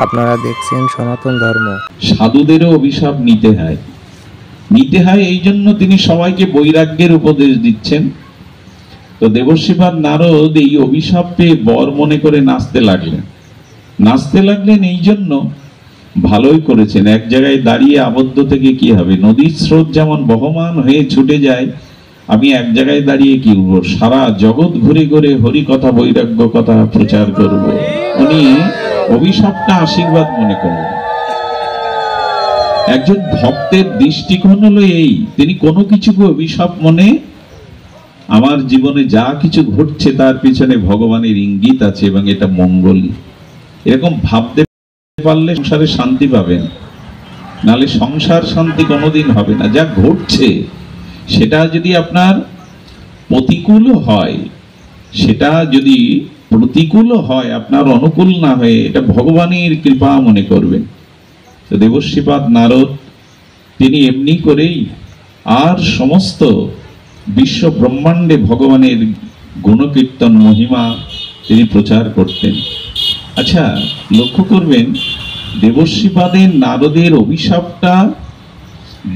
আপনারা দেখছেন সনাতন ধর্ম। সাধুদেরও অভিশাপ নিতে হয় এই জন্য তিনি সবাইকে বৈরাগ্যের উপদেশ দিচ্ছেন। তো দেবর্ষিপাদ নারদ এই অভিশাপ পেয়ে বর মনে করে নাচতে লাগলেন এই জন্য ভালোই করেছেন। এক জায়গায় দাঁড়িয়ে আবদ্ধ থেকে কি হবে? নদীর স্রোত যেমন বহমান হয়ে ছুটে যায়, আমি এক জায়গায় দাঁড়িয়ে কি করব? সারা জগৎ ঘুরে ঘুরে হরি কথা বৈরাগ্য কথা প্রচার করব। উনি অভিশাপটা আশীর্বাদ মনে করলেন। একজন ভক্তের দৃষ্টিকোণ হলো এই, তিনি কোনো কিছুকে অভিশাপ মনে, আমার জীবনে যা কিছু ঘটছে তার পিছনে ভগবানের ইঙ্গিত আছে এবং এটা মঙ্গল, এরকম ভাবতে পারলে সংসারে শান্তি পাবেন। নালে সংসার শান্তি কোনোদিন হবে না। যা ঘটছে সেটা যদি আপনার প্রতিকূল হয়, সেটা যদি প্রতিকূল হয়, আপনার অনুকূল না হয়ে, এটা ভগবানের কৃপা মনে করবেন। তো দেবর্ষিপাদ নারদ তিনি এমনি করেই আর সমস্ত বিশ্ব ব্রহ্মাণ্ডে ভগবানের গুণকীর্তন মহিমা তিনি প্রচার করতেন। আচ্ছা, লক্ষ্য করবেন দেবর্ষিপাদের নারদের অভিশাপটা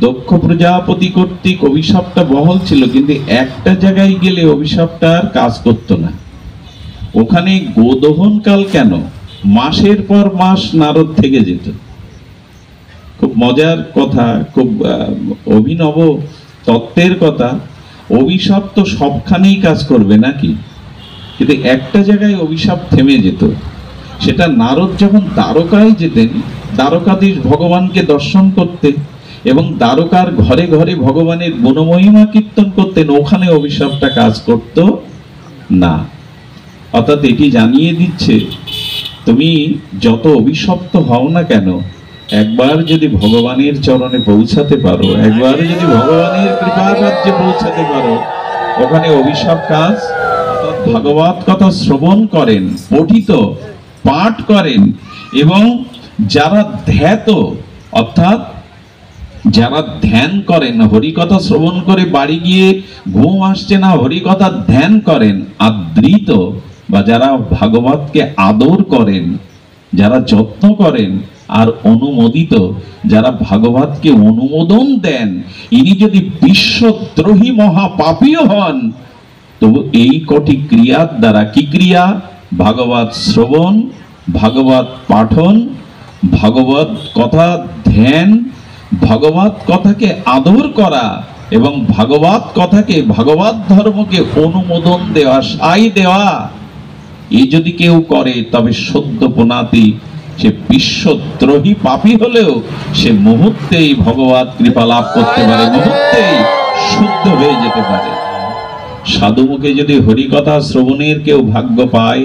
দক্ষ প্রজাপতি কর্তৃক অভিশাপটা বহল ছিল, কিন্তু একটা জায়গায় গেলে অভিশাপটা আর কাজ করতো না। ওখানে গোদহন কাল কেন মাসের পর মাস নারদ থেকে যেত। খুব মজার কথা, খুব অভিনব তত্ত্বের কথা। অভিশাপ তো সবখানেই কাজ করবে নাকি, কিন্তু একটা জায়গায় অভিশাপ থেমে যেত। সেটা নারদ যখন দ্বারকায় যেতেন, দ্বারকাধীশ ভগবানকে দর্শন করতেন এবং দ্বারকার ঘরে ঘরে ভগবানের গুণমহিমা কীর্তন করতেন, ওখানে অভিশাপটা কাজ করত না। অর্থাৎ এটি জানিয়ে দিচ্ছে, তুমি যত অভিশপ্ত হও না কেন, একবার যদি ভগবানের চরণে পৌঁছাতে পারো, একবার যদি ভগবানের কৃপা রাজ্যে পৌঁছাতে পারো, ওখানে অভিশাপ কাজ। ভাগবত কথা শ্রবণ করেন, পঠিত পাঠ করেন এবং যারা ধ্যাত, অর্থাৎ যারা ধ্যান করেন, হরিকথা শ্রবণ করে বাড়ি গিয়ে ঘুম আসছে না, হরিকথা ধ্যান করেন, আদৃত বা যারা ভাগবতকে আদর করেন, যারা যত্ন করেন আর অনুমোদিত, যারা ভাগবতকে অনুমোদন দেন, ইনি যদি বিশ্বদ্রোহী মহাপাপীও হন, তবু এই কটি ক্রিয়ার দ্বারা, কি ক্রিয়া? ভাগবত শ্রবণ, ভাগবত পাঠন, ভাগবত কথা ধ্যান, ভাগবত কথাকে আদর করা এবং ভাগবত কথাকে, ভাগবত ধর্মকে অনুমোদন দেওয়া, সাই দেওয়া, এই যদি কেউ করে তবে সদ্য প্রণাতি, সে বিশ্বদ্রোহী পাপী হলেও সে মুহূর্তেই ভগবত কৃপা লাভ করতে পারে, মুহূর্তেই শুদ্ধ হয়ে যেতে পারে। সাধুমুখে যদি হরিকথা শ্রবণের কেউ ভাগ্য পায়,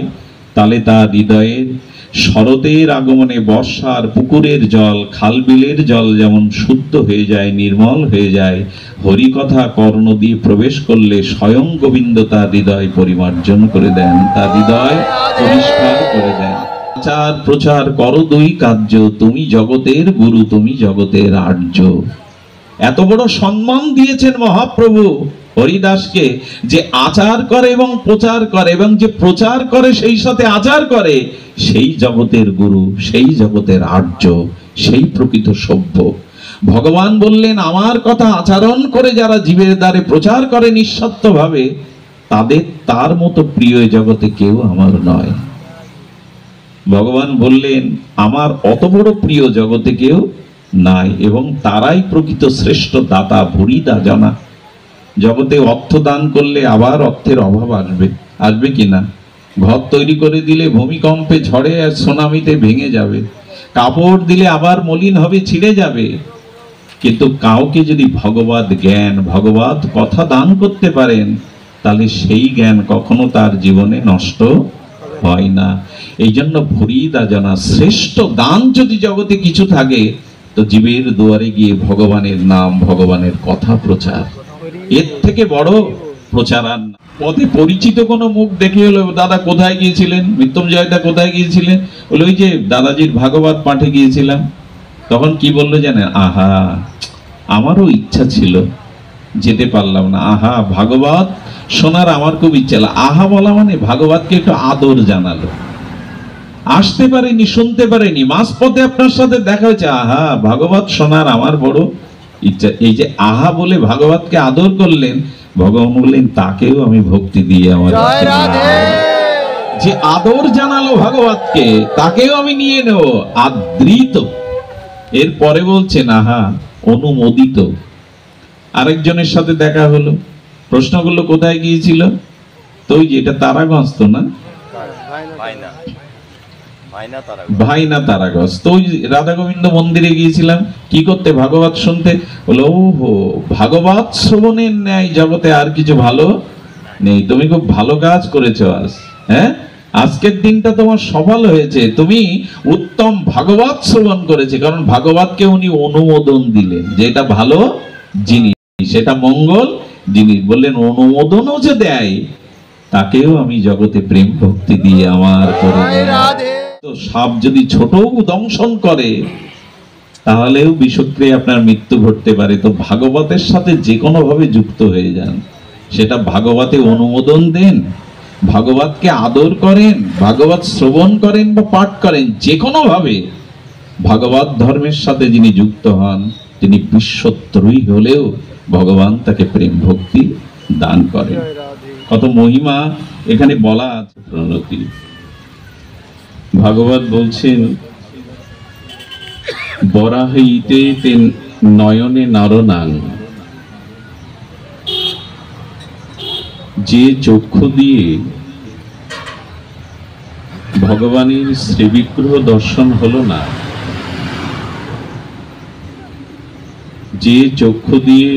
তাহলে তার হৃদয়ের শরতের আগমনে বর্ষার পুকুরের জল, খাল বিলের জল যেমন শুদ্ধ হয়ে যায়, নির্মল হয়ে যায়, হরিকথা কর্ণ দিয়ে প্রবেশ করলে স্বয়ং গোবিন্দ তার হৃদয় পরিমার্জন করে দেন, তার হৃদয় পরিষ্কার করে দেন। প্রচার প্রচার করো দুই কার্য, তুমি জগতের গুরু, তুমি জগতের আর্য। এত বড় সম্মান দিয়েছেন মহাপ্রভু হরিদাসকে, যে আচার করে এবং প্রচার করে, এবং যে প্রচার করে সেই সাথে আচার করে, সেই জগতের গুরু, সেই জগতের আর্য, সেই প্রকৃত সভ্য। ভগবান বললেন, আমার কথা আচরণ করে যারা জীবের দ্বারে প্রচার করে নিঃস্বার্থ ভাবে, তাদের তার মতো প্রিয় জগতে কেউ আমার নয়। ভগবান বললেন, আমার অত বড় প্রিয় জগতে কেউ নাই, এবং তারাই প্রকৃত শ্রেষ্ঠ দাতা, ভুরিদা জানা। জগতে অর্থ দান করলে আবার অর্থের অভাব আসবে কিনা? ঘর তৈরি করে দিলে ভূমিকম্পে, ঝড়ে আর সুনামিতে ভেঙে যাবে, কাপড় দিলে আবার মলিন হবে, ছিঁড়ে যাবে। কিন্তু কাউকে যদি ভগবত জ্ঞান, ভগবত কথা দান করতে পারেন, তাহলে সেই জ্ঞান কখনো তার জীবনে নষ্ট হয় না। এই জন্য ভুরিদা জানা, শ্রেষ্ঠ দান যদি জগতে কিছু থাকে, তো জীবের দুয়ারে গিয়ে ভগবানের নাম, ভগবানের কথা প্রচার, এর থেকে বড় প্রচার আর না। পথে পরিচিত কোনো মুখ দেখে হলো, দাদা কোথায় গিয়েছিলেন? মৃত্যুঞ্জয়দা কোথায় গিয়েছিলেন? বলে, ওই যে দাদাজির ভাগবত পাঠে গিয়েছিলাম। তখন কি বললো জানেন? আহা, আমারও ইচ্ছা ছিল, যেতে পারলাম না। আহা, ভাগবত শোনার আমার খুব ইচ্ছা। আহা বলা মানে ভাগবতকে একটু আদর জানালো। আসতে পারেনি, শুনতে পারেনি, মাঝপথে আপনার সাথে দেখা হয়েছে, আহা ভাগবত শোনার আমার বড় ইচ্ছা। এই যে আহা বলে ভাগবতকে আদর করলেন, ভগবান বললেন তাকেও আমি ভক্তি দিয়ে আমার যে আদর জানালো ভাগবতকে, তাকেও আমি নিয়ে নেব আদৃত। এরপরে বলছেন আহা অনুমোদিত। আরেকজনের সাথে দেখা হলো, প্রশ্ন করলো কোথায় গিয়েছিল, তো ওই যে এটা তারাগঞ্জ তো না, ভাইনা তারাগঞ্জ, তো ওই রাধা গোবিন্দ মন্দিরে গিয়েছিলাম কি করতে, ভাগবত শুনতে। বলো ওহো, ভাগবত শ্রবণের ন্যায় জগতে আর কিছু ভালো নেই, তুমি খুব ভালো কাজ করেছো আজ। হ্যাঁ, আজকের দিনটা তোমার সফল হয়েছে, তুমি উত্তম ভাগবত শ্রবণ করেছে, কারণ ভাগবতকে উনি অনুমোদন দিলেন যে এটা ভালো জিনিস, সেটা মঙ্গল জিনিস। বললেন অনুমোদনও যে দেয়, তাকেও আমি জগতে প্রেম ভক্তি দিয়ে আমার করে। তো সাপ যদি ছোট দংশন করে, তাহলেও বিষক্রিয়া আপনার মৃত্যু ঘটতে পারে। তো ভাগবতের সাথে যে কোনো ভাবে যুক্ত হয়ে যান, সেটা ভাগবতে অনুমোদন দেন, ভাগবতকে আদর করেন, ভাগবত শ্রবণ করেন বা পাঠ করেন, যে কোনো ভাবে ভাগবত ধর্মের সাথে যিনি যুক্ত হন, তিনি বিশ্বত্রয়ী হলেও ভগবান তাকে প্রেম ভক্তি দান করেন। কত মহিমা এখানে বলা আছে। প্রণতি ভাগবত বলছেন, বরাহইতে তেন নয়নে নারনাং, যে চক্ষু দিয়ে ভগবানের শ্রীবিগ্রহ দর্শন হলো না, যে চক্ষু দিয়ে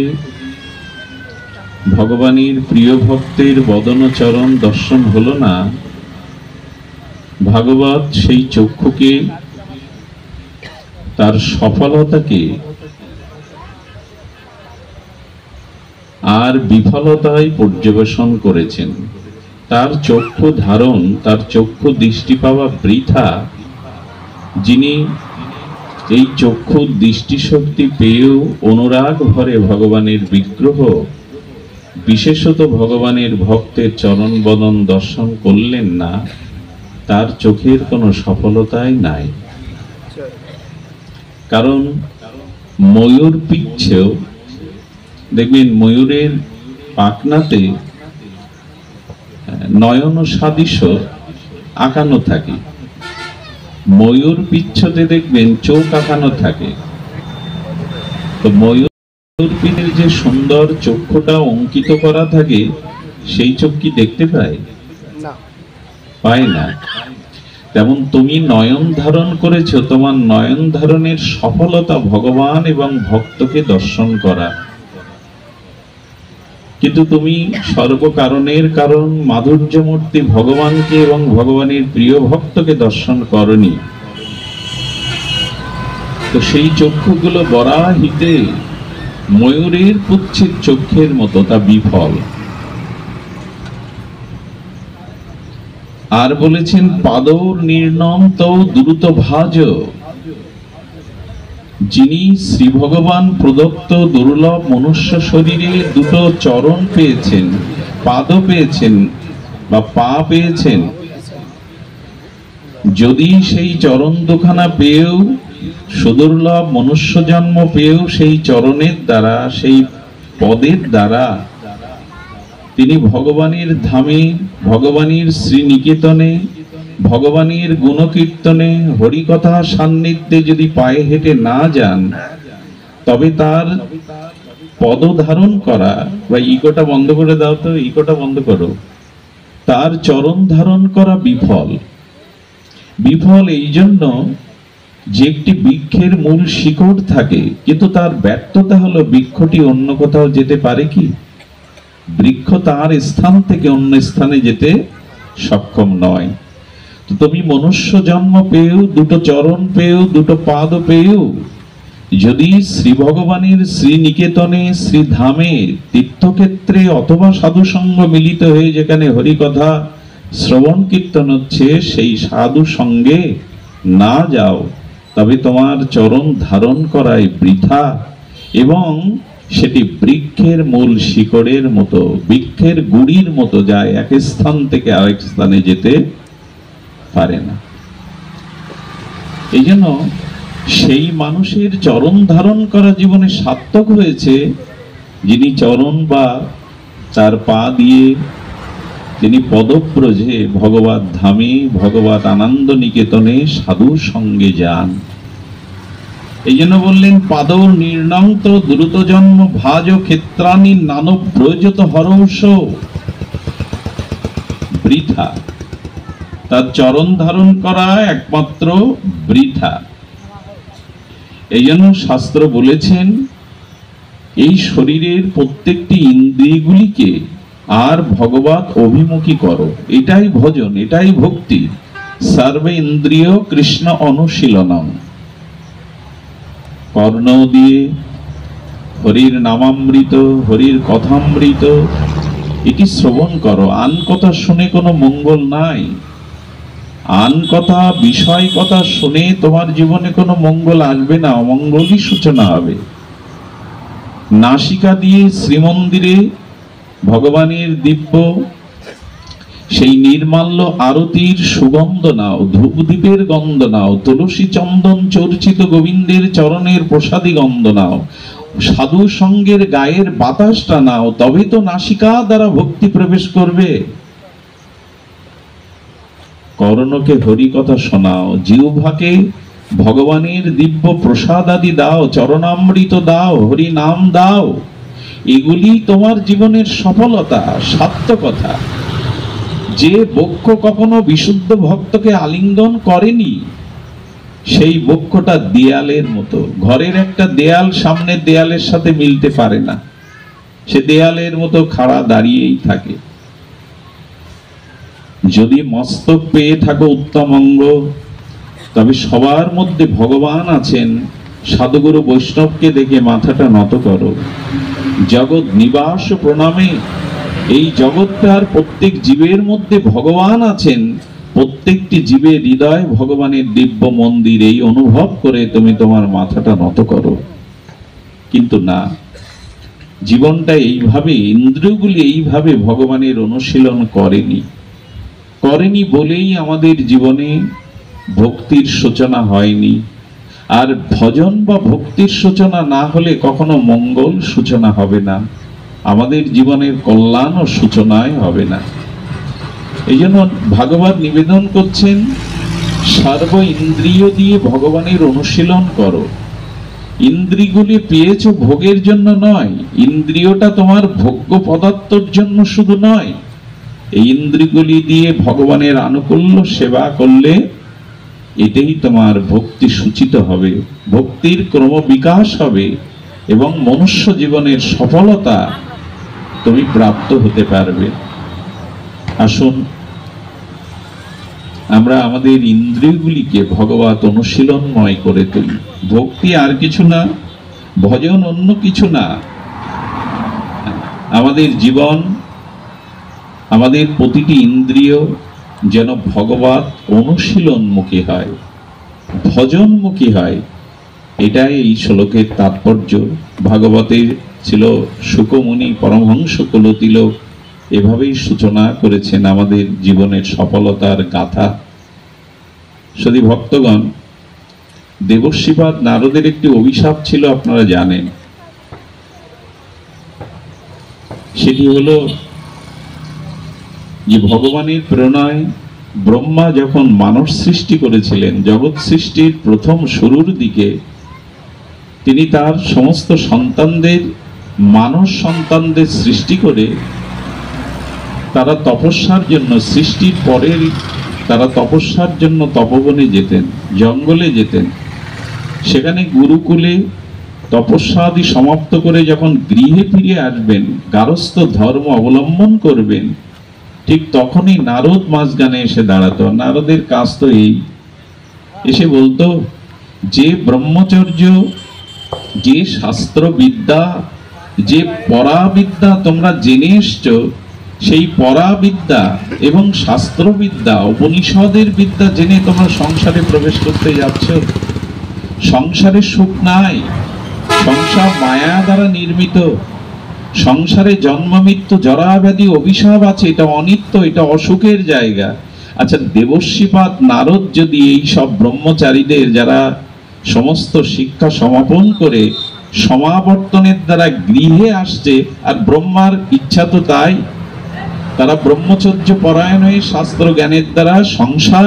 ভগবানের প্রিয় ভক্তের বদন চরণ দর্শন হলো না, ভাগবত সেই চক্ষুকে, তার সফলতাকে আর বিফলতায় পর্যবেক্ষণ করেছেন। তার চক্ষু ধারণ, তার চক্ষু দৃষ্টি পাওয়া বৃথা, যিনি এই চক্ষু দৃষ্টিশক্তি পেয়েও অনুরাগ ভরে ভগবানের বিগ্রহ, বিশেষত ভগবানের ভক্তের চরণ বদন দর্শন করলেন না, তার চোখের কোনো সফলতাই নাই। কারণ ময়ূর পিচ্ছেও দেখবেন, ময়ূরের পাখনাতে নয়ন সাদৃশ্য আঁকানো থাকে, ময়ূর পিচ্ছতে দেখবেন চোখ আঁকানো থাকে। তো ময়ূর পিঠের যে সুন্দর চক্ষুটা অঙ্কিত করা থাকে, সেই চোখ কি দেখতে পায়? পায় না। তেমন তুমি নয়ন ধারণ করেছো, তোমার নয়ন ধারণের সফলতা ভগবান এবং ভক্তকে দর্শন করা, কিন্তু তুমি সর্বকারণের কারণ মাধুর্যমূর্তি ভগবানকে এবং ভগবানের প্রিয় ভক্তকে দর্শন করনি। তো সেই চক্ষুগুলো বরাহিতে ময়ূরের পুচ্ছের চক্ষের মতো, তা বিফল। আর বলেছেন, পাদর নির্ণম তো দ্রুত ভাজ, যিনি শ্রী ভগবান প্রদত্ত দুর্লভ মনুষ্য শরীরে দুটো চরণ পেয়েছেন, পাদ পেয়েছেন বা পা পেয়েছেন, যদি সেই চরণ দুখানা পেয়েও, সুদুর্লভ মনুষ্য জন্ম পেয়েও, সেই চরণের দ্বারা, সেই পদের দ্বারা তিনি ভগবানের ধামে, ভগবানের শ্রীনিকেতনে, ভগবানের গুণকীর্তনে, হরিকথা সান্নিধ্যে যদি পায়ে হেঁটে না যান, তবে তার পদ ধারণ করা, বা ইকোটা বন্ধ করে দাও তো, ইকোটা বন্ধ করো, তার চরণ ধারণ করা বিফল। বিফল এই জন্য যে একটি বৃক্ষের মূল শিকড় থাকে, কিন্তু তার ব্যর্থতা হলো বৃক্ষটি অন্য কোথাও যেতে পারে কি? বৃক্ষ তার স্থান থেকে অন্য স্থানে যেতে সক্ষম নয়। তো তুমি মনুষ্য জন্ম পেয়েও, দুটো চরণ পেয়েও, দুটো পাদ পেয়েও, যদি শ্রী ভগবানের শ্রীনিকেতনে, শ্রীধামে, তীর্থক্ষেত্রে অথবা সাধু সঙ্গ মিলিত হয়ে যেখানে হরিকথা শ্রবণ কীর্তন হচ্ছে, সেই সাধু সঙ্গে না যাও, তবে তোমার চরণ ধারণ করাই বৃথা, এবং সেটি বৃক্ষের মূল শিকড়ের মতো, বৃক্ষের গুড়ির মতো যায়, এক স্থান থেকে আরেক স্থানে যেতে পারে না। এই জন্য সেই মানুষের চরণ ধারণ করা জীবনে সার্থক হয়েছে যিনি চরণ বা তার পা দিয়ে তিনি পদব্রজে ভগবত ধামে ভগবত আনন্দ নিকেতনে সাধুর সঙ্গে যান। এই জন্য বললেন পাদ নির্ণান্ত দ্রুত জন্ম ভাজ ক্ষেত্রানি নানব ব্রজত হরৌষ বৃথা, তার চরণ ধারণ করা একমাত্র বৃথা। এই জন্য শাস্ত্র বলেছেন এই শরীরের প্রত্যেকটি ইন্দ্রিয়গুলিকে আর ভগবত অভিমুখী করো, এটাই ভজন, এটাই ভক্তি। সর্বে ইন্দ্রিয় কৃষ্ণ অনুশীলনম, কর্ণ দিয়ে হরির নামামৃত হরির কথামৃত এটি শ্রবণ করো। আন কথা শুনে কোনো মঙ্গল নাই, আন কথা বিষয় কথা শুনে তোমার জীবনে কোনো মঙ্গল আসবে না, অমঙ্গলই সূচনা হবে। নাসিকা দিয়ে শ্রীমন্দিরে ভগবানের দিব্য সেই নির্মাল্য আরতির সুগন্ধ নাও, ধূপদীপের গন্ধ নাও, তুলসী চন্দন চর্চিত গোবিন্দের চরণের প্রসাদী গন্ধ নাও, সাধু সঙ্গের গায়ের বাতাসটা নাও, তবে তো নাসিকা দ্বারা ভক্তি প্রবেশ করবে। কর্ণকে হরি কথা শোনাও, জিহ্বাকে ভগবানের দিব্য প্রসাদ আদি দাও, চরণামৃত দাও, হরি নাম দাও। এগুলি তোমার জীবনের সফলতা, সার্থকতা। যে বক্ষ কখনো বিশুদ্ধ ভক্তকে আলিঙ্গন করেনি সেই বক্ষটা দেয়ালের মতো। ঘরের একটা দেয়াল সামনের দেয়ালের সাথে মিলতে পারে না, সে দেয়ালের মতো খাড়া দাঁড়িয়েই থাকে। যদি মস্তক পেয়ে থাকো উত্তম অঙ্গ, তবে সবার মধ্যে ভগবান আছেন। সাধুগুরু বৈষ্ণবকে দেখে মাথাটা নত করো। জগৎ নিবাস প্রণামে, এই জগৎটার প্রত্যেক জীবের মধ্যে ভগবান আছেন। প্রত্যেকটি জীবের হৃদয় ভগবানের দিব্য মন্দির, এই অনুভব করে তুমি তোমার মাথাটা নত করো। কিন্তু না, জীবনটা এইভাবে, ইন্দ্রিয়গুলি এইভাবে ভগবানের অনুশীলন করেনি বলেই আমাদের জীবনে ভক্তির সূচনা হয়নি। আর ভজন বা ভক্তির সূচনা না হলে কখনো মঙ্গল সূচনা হবে না, আমাদের জীবনের কল্যাণ ও সূচনায় হবে না। এই জন্য ভাগবত নিবেদন করছেন সর্ব ইন্দ্রিয় দিয়ে ভগবানের অনুশীলন করো। ইন্দ্রিয়গুলি পেয়েছ ভোগের জন্য নয়, ইন্দ্রিয়টা তোমার ভোগ্য পদার্থের জন্য শুধু নয়। এই ইন্দ্রিয়গুলি দিয়ে ভগবানের আনুকূল্য সেবা করলে এটাই তোমার ভক্তি সূচিত হবে, ভক্তির ক্রম বিকাশ হবে এবং মনুষ্য জীবনের সফলতা তুমি প্রাপ্ত হতে পারবে। আসুন আমরা আমাদের ইন্দ্রিয়গুলিকে ভগবত অনুশীলনময় করে তুলি। ভক্তি আর কিছু না, ভজন অন্য কিছু না। আমাদের জীবন, আমাদের প্রতিটি ইন্দ্রিয় যেন ভগবত অনুশীলনমুখী হয়, ভজনমুখী হয়। এটাই এই শ্লোকের তাৎপর্য। ভাগবতের ছিল শুকমুনি পরমহংস কুলতিলক এভাবেই সূচনা করেছেন আমাদের জীবনের সফলতার গাথা। যদি ভক্তগণ, দেবশ্রীপাদ নারদের একটি অভিশাপ ছিল, আপনারা জানেন। সেটি হলো যে ভগবানের প্রেরণায় ব্রহ্মা যখন মানব সৃষ্টি করেছিলেন, জগৎ সৃষ্টির প্রথম শুরুর দিকে তিনি তার সমস্ত সন্তানদের, মানব সন্তানদের সৃষ্টি করে তারা তপস্যার জন্য, সৃষ্টির পরের তারা তপস্যার জন্য তপবনে যেতেন, জঙ্গলে যেতেন। সেখানে গুরুকুলে তপস্যাদি সমাপ্ত করে যখন গৃহে ফিরে আসবেন, গারস্থ ধর্ম অবলম্বন করবেন, ঠিক তখনই নারদ মাঝখানে এসে দাঁড়াতো। নারদের কাজ তো এই, এসে বলতো যে ব্রহ্মচর্য, যে শাস্ত্র বিদ্যা, যে পরাবিদ্যা তোমরা জেনে এসছো, সেই পরাবিদ্যা এবং শাস্ত্রবিদ্যা, উপনিষদের বিদ্যা জেনে তোমরা সংসারে প্রবেশ করতে যাচ্ছ। সংসারে সুখ নাই, সংসার মায়া দ্বারা নির্মিত। সংসারে জন্ম মৃত্যু জরা ব্যাধি অভিশাপ আছে, এটা অনিত্য, এটা অসুখের জায়গা। আচ্ছা, দেবর্ষিপাদ নারদ যদি এই সব ব্রহ্মচারীদের যারা সমস্ত শিক্ষা সমাপন করে সমাবর্তনের দ্বারা গৃহে আসছে, আর ব্রহ্মার ইচ্ছা তো তাই, তারা ব্রহ্মচর্য পরায়ণ হয়ে শাস্ত্র জ্ঞানের দ্বারা সংসার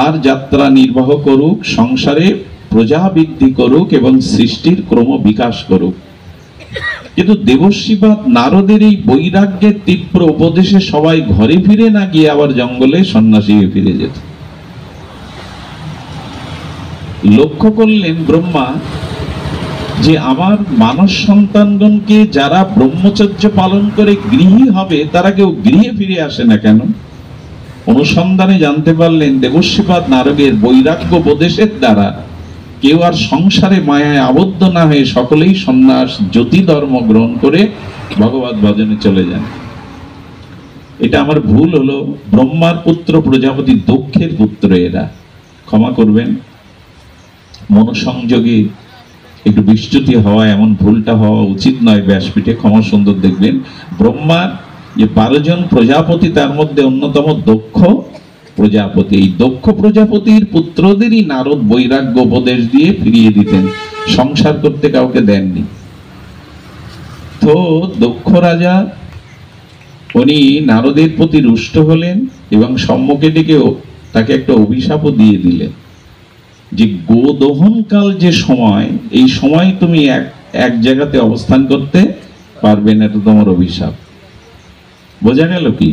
আর যাত্রা নির্বাহ করুক, সংসারে প্রজা বৃদ্ধি করুক এবং সৃষ্টির ক্রম বিকাশ করুক। কিন্তু দেবর্ষিপাদ নারদের এই বৈরাগ্যের তীব্র উপদেশে সবাই ঘরে ফিরে না গিয়ে আবার জঙ্গলে সন্ন্যাসী হয়ে ফিরে যেত। লক্ষ্য করলেন ব্রহ্মা যে আমার মানস সন্তানগণকে যারা ব্রহ্মচর্য পালন করে গৃহী হবে তারা কেউ গৃহে ফিরে আসে না কেন? অনুসন্ধানে জানতে পারলেন দেবর্ষিপাদ নারদের বৈরাগ্য উপদেশের দ্বারা কেউ আর সংসারে মায়ায় আবদ্ধ না হয়ে সকলেই সন্ন্যাস জ্যোতি ধর্ম গ্রহণ করে ভগবত ভজনে চলে যান। এটা আমার ভুল হলো। ব্রহ্মার পুত্র প্রজাপতি, দক্ষের পুত্র এরা, ক্ষমা করবেন। মনোসংযোগে একটু বিচ্যুতি হওয়া, এমন ভুলটা হওয়া উচিত নয়। ব্যাসপীঠে ক্ষমা সুন্দর দেখবেন। ব্রহ্মার যে 12 জন প্রজাপতি তার মধ্যে অন্যতম দক্ষ প্রজাপতি। এই দক্ষ প্রজাপতির পুত্রদেরই নারদ বৈরাগ্য উপদেশ দিয়ে ফিরিয়ে দিতেন, সংসার করতে কাউকে দেননি। তো দক্ষ রাজা উনি নারদের প্রতি রুষ্ট হলেন এবং সম্মুখে ডেকে তাকে একটা অভিশাপও দিয়ে দিলেন যে গোদহনকাল যে সময়, এই সময় তুমি এক জায়গাতে অবস্থান করতে পারবে না, এটা তোমার অভিশাপ। বোঝা গেল কি?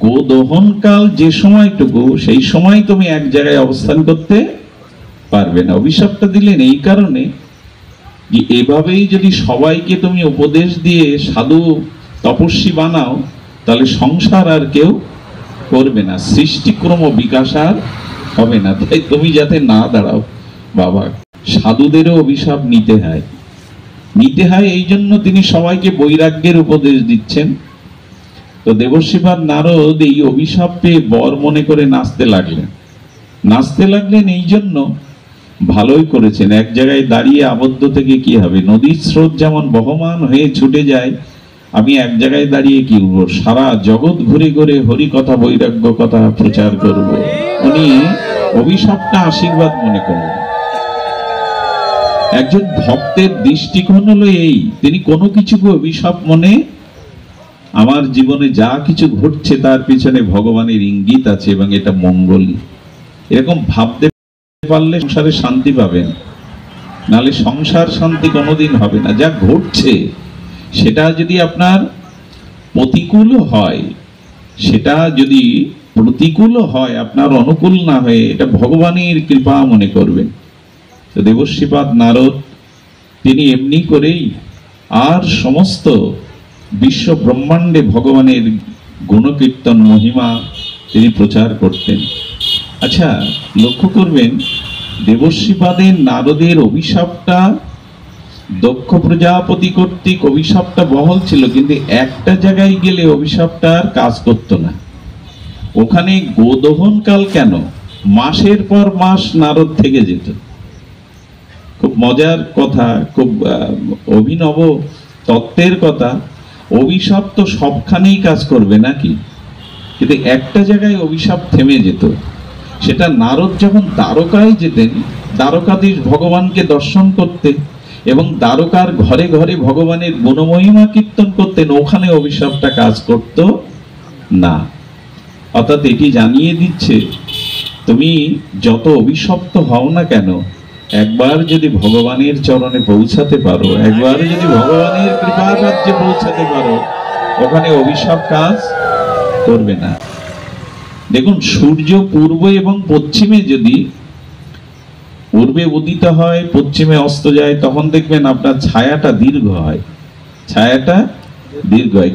গোদহনকাল যে সময়টুকু, সেই সময় তুমি এক জায়গায় অবস্থান করতে পারবে না। অভিশাপটা দিলেন এই কারণে যে এভাবেই যদি সবাইকে তুমি উপদেশ দিয়ে সাধু তপস্বী বানাও তাহলে সংসার আর কেউ করবে না, সৃষ্টিক্রম বিকাশ আর হবে না। তাই তুমি যাতে না দাঁড়াও বাবা। সাধুদেরও অভিশাপ নিতে হয়, এই জন্য তিনি সবাইকে বৈরাগ্যের উপদেশ দিচ্ছেন। তো দেবর্ষিপাদ নারদ এই অভিশাপ পেয়ে বর মনে করে নাচতে লাগলেন। এই জন্য ভালোই করেছেন। এক জায়গায় দাঁড়িয়ে আবদ্ধ থেকে কি হবে? নদীর স্রোত যেমন বহমান হয়ে ছুটে যায়, আমি এক জায়গায় দাঁড়িয়ে কি করব? সারা জগৎ ঘুরে ঘুরে হরি কথা বৈরাগ্য কথা প্রচার করব। উনি অভিশাপটা আশীর্বাদ মনে করলেন। একজন ভক্তের দৃষ্টিকোণ হলো এই, তিনি কোনো কিছুকে অভিশাপ মনে, আমার জীবনে যা কিছু ঘটছে তার পিছনে ভগবানের ইঙ্গিত আছে এবং এটা মঙ্গলই, এরকম ভাবতে পারলে সংসারে শান্তি পাবেন। নালে সংসার শান্তি কোনোদিন হবে না। যা ঘটছে সেটা যদি আপনার প্রতিকূল হয়, সেটা যদি প্রতিকূল হয়, আপনার অনুকূল না হয়ে, এটা ভগবানের কৃপা মনে করবেন। তো দেবর্ষিপাদ নারদ তিনি এমনি করেই আর সমস্ত বিশ্ব ব্রহ্মাণ্ডে ভগবানের গুণকীর্তন মহিমা তিনি প্রচার করতেন। আচ্ছা, লক্ষ্য করবেন দেবর্ষিপাদের নারদের অভিশাপটা দক্ষ প্রজাপতি কর্তৃক অভিশাপটা বহল ছিল, কিন্তু একটা জায়গায় গেলে অভিশাপটা আর কাজ করতো না। ওখানে গোদহনকাল কেন? মাসের পর মাস নারদ থেকে যেত। খুব মজার কথা, খুব অভিনব তত্ত্বের কথা। অভিশাপ তো সবখানেই কাজ করবে নাকি, কিন্তু একটা জায়গায় অভিশাপ থেমে যেত। সেটা নারদ যখন দ্বারকায় যেতেন, দ্বারকাধীশ ভগবানকে দর্শন করতেন এবং দ্বারকার ঘরে ঘরে ভগবানের গুণমহিমা কীর্তন করতেন, ওখানে অভিশাপটা কাজ করত না। অর্থাৎ এটি জানিয়ে দিচ্ছে, তুমি যত অভিশপ্ত হও না কেন, একবার যদি ভগবানের চরণে পৌঁছাতে পারো, একবার যদি ভগবানের কৃপা রাজ্যে পৌঁছাতে পারো, ওখানে অভিশাপ কাজ করবে না। দেখুন, সূর্য পূর্ব এবং পশ্চিমে যদি পূর্বে উদিত হয়, পশ্চিমে অস্ত যায়, তখন দেখবেন আপনার ছায়াটা দীর্ঘ হয়,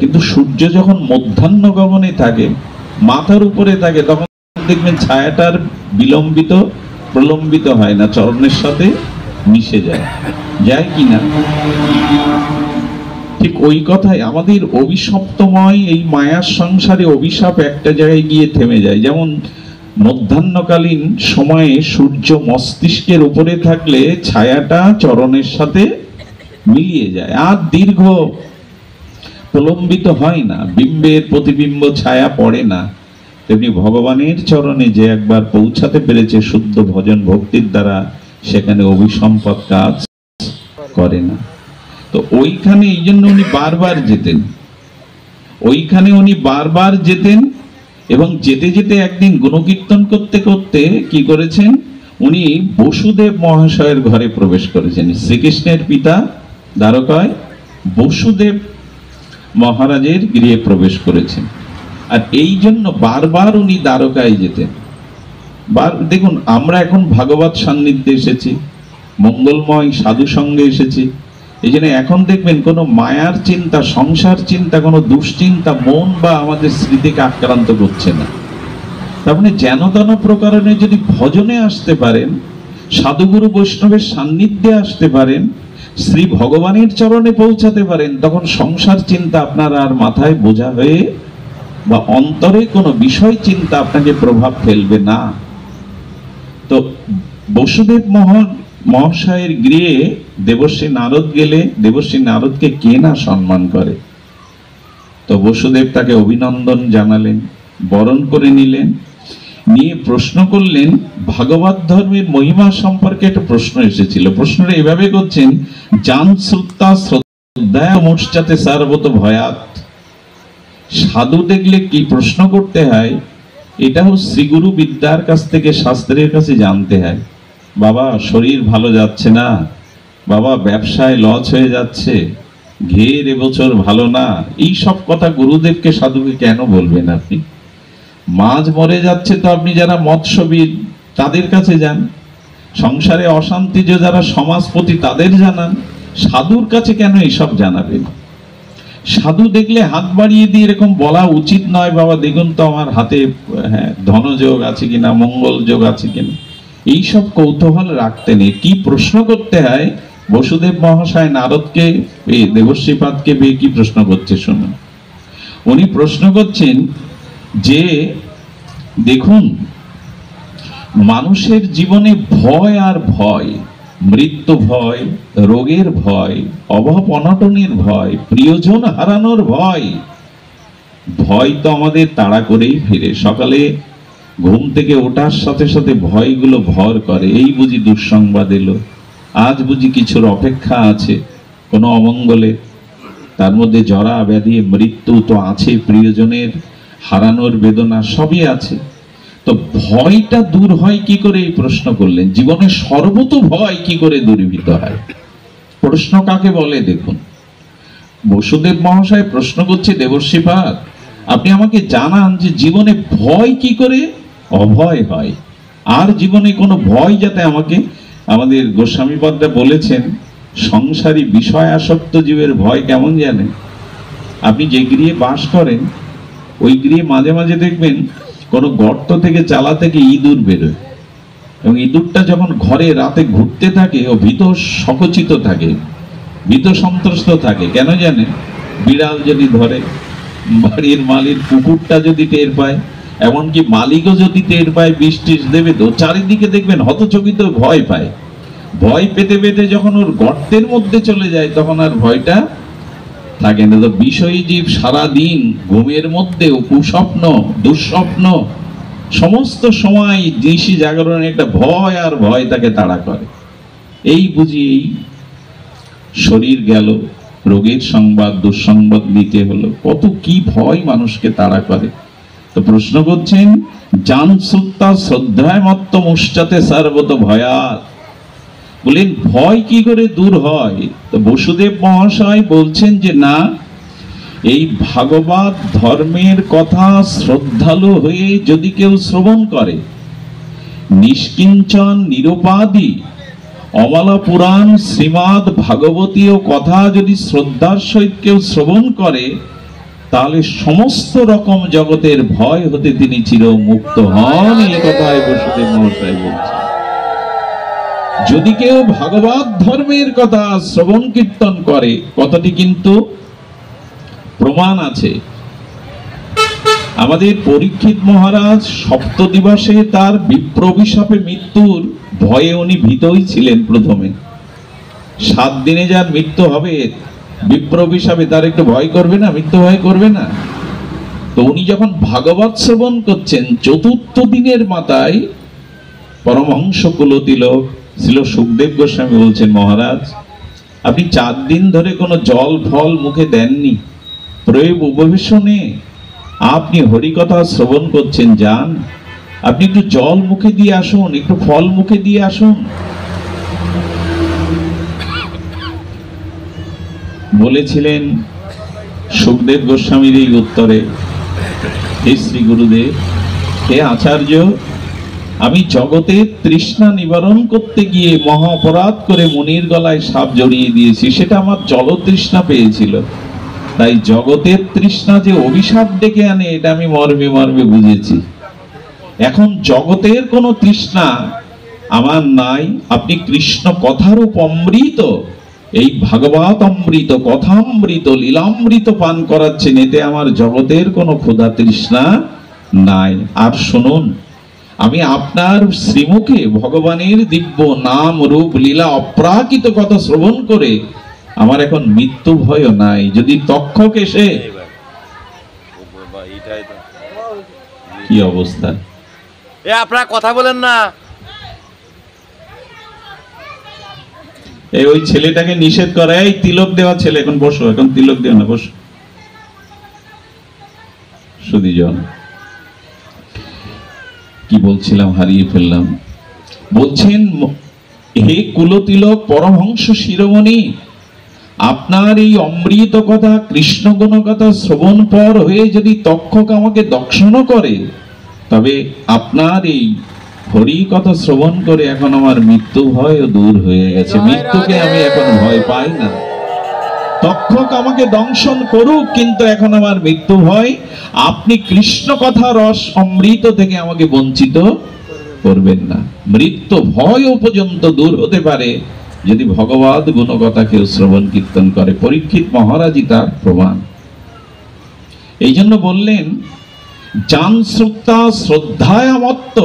কিন্তু সূর্য যখন মধ্যাহ্ন গমনে থাকে, মাথার উপরে থাকে, তখন দেখবেন ছায়াটার প্রলম্বিত হয় না, চরণের সাথে মিশে যায় কিনা? ঠিক ওই কথাই আমাদের অভিশপ্তময় এই মায়ার সংসারে অভিশাপ একটা জায়গায় গিয়ে থেমে যায়। যেমন মধ্যাহ্নকালীন সময়ে সূর্য মস্তিষ্কের উপরে থাকলে ছায়াটা চরণের সাথে মিলিয়ে যায়, আর দীর্ঘ প্রলম্বিত হয় না, বিম্বের প্রতিবিম্ব ছায়া পড়ে না। তেমনি ভগবানের চরণে যে একবার পৌঁছাতে পেরেছে শুদ্ধ ভজন ভক্তির দ্বারা, সেখানে অভিসম্পদ কাজ করে না। তো ওইখানে এই জন্য উনি বারবার যেতেন, ওইখানে উনি বারবার যেতেন। এবং যেতে যেতে একদিন গুণকীর্তন করতে করতে কি করেছেন, উনি বসুদেব মহাশয়ের ঘরে প্রবেশ করেছেন। শ্রীকৃষ্ণের পিতা দ্বারকায় বসুদেব মহারাজের গৃহে প্রবেশ করেছেন। আর এই জন্য বারবার উনি দ্বারকায় যেতেন। দেখুন, আমরা এখন ভাগবত সান্নিধ্যে এসেছি, মঙ্গলময় সাধু সঙ্গে এসেছি, এই জন্য এখন দেখবেন কোনো মায়ার চিন্তা, সংসার চিন্তা, কোনো দুশ্চিন্তা মন বা আমাদের স্মৃতিকে আক্রান্ত করছে না। তার মানে যেন তেন প্রকারে যদি ভজনে আসতে পারেন, সাধুগুরু বৈষ্ণবের সান্নিধ্যে আসতে পারেন, শ্রী ভগবানের চরণে পৌঁছাতে পারেন, তখন সংসার চিন্তা আপনার আর মাথায় বোঝা হয়ে বা অন্তরে কোনো বিষয় চিন্তা আপনাকে প্রভাব ফেলবে না। তো বসুদেব মহাশয়ের গৃহে দেবশ্রী নারদ গেলে দেবশ্রী নারদকে কে না সম্মান করে। তো বসুদেব তাকে অভিনন্দন জানালেন, বরণ করে নিলেন, নিয়ে প্রশ্ন করলেন। ভাগবত ধর্মের মহিমা সম্পর্কে একটা প্রশ্ন এসেছিল। প্রশ্নটা এভাবে করছেন, জান শ্রুতা শ্রদ্ধায় মোর্চাতে সার্বত ভয়াত। সাধু দেখলে কি প্রশ্ন করতে হয়, এটাও শ্রীগুরু বিদ্যার কাছ থেকে, শাস্ত্রের কাছে জানতে হয়। বাবা শরীর ভালো যাচ্ছে না, বাবা ব্যবসায় লস হয়ে যাচ্ছে, ঘের এবছর ভালো না, এই সব কথা গুরুদেবকে সাধুকে কেন বলবেন আপনি? মাছ মরে যাচ্ছে তো আপনি যারা মৎস্যবিদ তাদের কাছে যান, সংসারে অশান্তি যে যারা সমাজপতি তাদের জানান, সাধুর কাছে কেন এইসব জানাবেন? সাধু দেখলে হাত বাড়িয়ে দিয়ে এরকম বলা উচিত নয়, বাবা দেখুন তো আমার হাতে ধনযোগ আছে কিনা, মঙ্গল যোগ আছে কিনা, এইসব কৌতূহল রাখতে নেই। কি প্রশ্ন করতে হয়, বসুদেব মহাশয় নারদকে পেয়ে, দেবশ্রীপাদকে পেয়ে কি প্রশ্ন করছে শুনুন। উনি প্রশ্ন করছেন যে দেখুন, মানুষের জীবনে ভয় আর ভয়, মৃত্যু ভয়, রোগের ভয়, অভাব অনটনের ভয়, প্রিয়জন হারানোর ভয়, ভয় তো আমাদের তাড়া করেই ফিরে। সকালে ঘুম থেকে ওঠার সাথে সাথে ভয়গুলো ভর করে, এই বুঝি দুঃসংবাদ এলো, আজ বুঝি কিছুর অপেক্ষা আছে, কোনো অমঙ্গলে। তার মধ্যে জরা ব্যাধি মৃত্যু তো আছে, প্রিয়জনের হারানোর বেদনা সবই আছে। তো ভয়টা দূর হয় কি করে, এই প্রশ্ন করলেন। জীবনে সর্বত ভয় কি করে দূরীভূত হয়? প্রশ্ন কাকে বলে দেখুন। বসুদেব মহাশয় প্রশ্ন করছে, দেবশ্রীপাদ আপনি আমাকে জানান যে জীবনে ভয় কি করে অভয় হয়, আর জীবনে কোনো ভয় যাতে আমাকে, আমাদের গোস্বামীপদরা বলেছেন, সংসারী বিষয় আসক্ত জীবের ভয় কেমন জানেন? আপনি যে গৃহে বাস করেন ওই গৃহে মাঝে মাঝে দেখবেন কোনো গর্ত থেকে, চালা থেকে ইঁদুর বেরোয়, এবং ইঁদুরটা যখন ঘরে রাতে ঘুরতে থাকে ও ভীত সংকুচিত থাকে, ভীত সন্ত্রস্ত থাকে। কেন জানেন? বিড়াল যদি ধরে, বাড়ির মালিক কুকুরটা যদি টের পায়, এমনকি মালিকও যদি টের পায়, বিষ টিষ দেবে তো চারিদিকে দেখবেন হতচকিত ভয় পায়। ভয় পেতে পেতে যখন ওর গর্তের মধ্যে চলে যায় তখন আর ভয়টা থাকে না। তো বিষয়ী জীব সারাদিন ঘুমের মধ্যে কুস্বপ্ন, দুঃস্বপ্ন, সমস্ত সময় নিশি জাগরণে একটা ভয় আর ভয় তাকে তাড়া করে। এই বুঝি এই শরীর গেল, রোগের সংবাদ, দুঃসংবাদ নিতে হলো, কত কি ভয় মানুষকে তাড়া করে। তো প্রশ্ন করছেন, জান শ্রুতা শ্রদ্ধায় মত্ত মুষ্টাতে সার্বত ভয়াত। বলেন ভয় কি করে দূর হয়? তো বসুদেব মহাশয় বলছেন যে না, এই ভাগবত ধর্মের কথা শ্রদ্ধালু হয়ে যদি কেউ শ্রবণ করে, নিষ্কিঞ্চন নিরুপাদি অমলা পুরাণ শ্রীমদ ভাগবতীয় কথা যদি শ্রদ্ধার সহিত কেউ শ্রবণ করে, তাহলে সমস্ত রকম জগতের ভয় হতে তিনি চিরমুক্ত হন। এই কথায় বসুদেব মহাশয় বলছেন। যদি কেউ ভাগবত ধর্মের কথা শ্রবণ কীর্তন করে, কথাটি কিন্তু প্রমাণ আছে। আমাদের পরীক্ষিত মহারাজ সপ্ত দিবসে তার বিপ্রভিশাপে মৃত্যুর ভয়ে উনি ভীতই ছিলেন। প্রথমে 7 দিনে যার মৃত্যু হবে বিপ্রভিশাপে, তার একটু ভয় করবে না? মৃত্যু ভয় করবে না? তো উনি যখন ভাগবত শ্রবণ করছেন, চতুর্থ দিনের মাথায় পরমহংস কুলতিলক ছিল সুখদেব গোস্বামী বলছেন, মহারাজ আপনি 4 দিন ধরে কোনো জল ফল মুখে দেননি, প্রয়োগ উপবেশনে আপনি হরিকথা শ্রবণ করছেন, যান আপনি একটু জল মুখে দিয়ে আসুন, একটু ফল মুখে দিয়ে আসুন। বলেছিলেন সুখদেব গোস্বামীর এই উত্তরে, হে শ্রী গুরুদেব, হে আচার্য, আমি জগতের তৃষ্ণা নিবারণ করতে গিয়ে মহা অপরাধ করে মুনির গলায় সাপ জড়িয়ে দিয়েছি, সেটা আমার জলতৃষ্ণা পেয়েছিল, তাই জগতের তৃষ্ণা যে অভিশাপ ডেকে আনে এটা আমি মর্মে মর্মে বুঝেছি। এখন জগতের কোনো তৃষ্ণা আমার নাই, আপনি কৃষ্ণ কথারূপ অমৃত, এই ভাগবত অমৃত, কথামৃত, লীলামৃত পান করাচ্ছেন, এতে আমার জগতের কোনো ক্ষুধা তৃষ্ণা নাই। আর শুনুন, আমি আপনার শ্রীমুখে ভগবানের দিব্য নাম রূপ লীলা অপ্রাকৃত কথা শ্রবণ করে আমার এখন মৃত্যু ভয় নাই। যদি তক্ষক এসে, কি অবস্থা, আপনারা কথা বলেন না, ওই ছেলেটাকে নিষেধ করে, এই তিলক দেওয়া ছেলে, এখন বসো, এখন তিলক দেও না, বসো। সুধীজন, কি বলছিলাম, হারিয়ে ফেললাম। বলছেন, হে কুলতিলক পরমহংস শিরোমণি, আপনার এই অমৃত কথা, কৃষ্ণ গুণ কথা শ্রবণ পর হয়ে যদি তক্ষক আমাকে দংশন করে, তবে আপনার এই হরি কথা শ্রবণ করে এখন আমার মৃত্যু ভয় দূর হয়ে গেছে, মৃত্যুকে আমি এখন ভয় পাই না। তক্ষক আমাকে দংশন করুক, কিন্তু এখন আমার মৃত্যু ভয়, আপনি কৃষ্ণ কথা রস অমৃত থেকে আমাকে বঞ্চিত করবেন না। মৃত্যু ভয় পর্যন্ত দূর হতে পারে যদি ভগবত গুণকথা কেউ শ্রবণ কীর্তন করে। পরীক্ষিত মহারাজই তার প্রমাণ। এই জন্য বললেন, জান শ্রদ্ধা শ্রদ্ধায় মত্ত,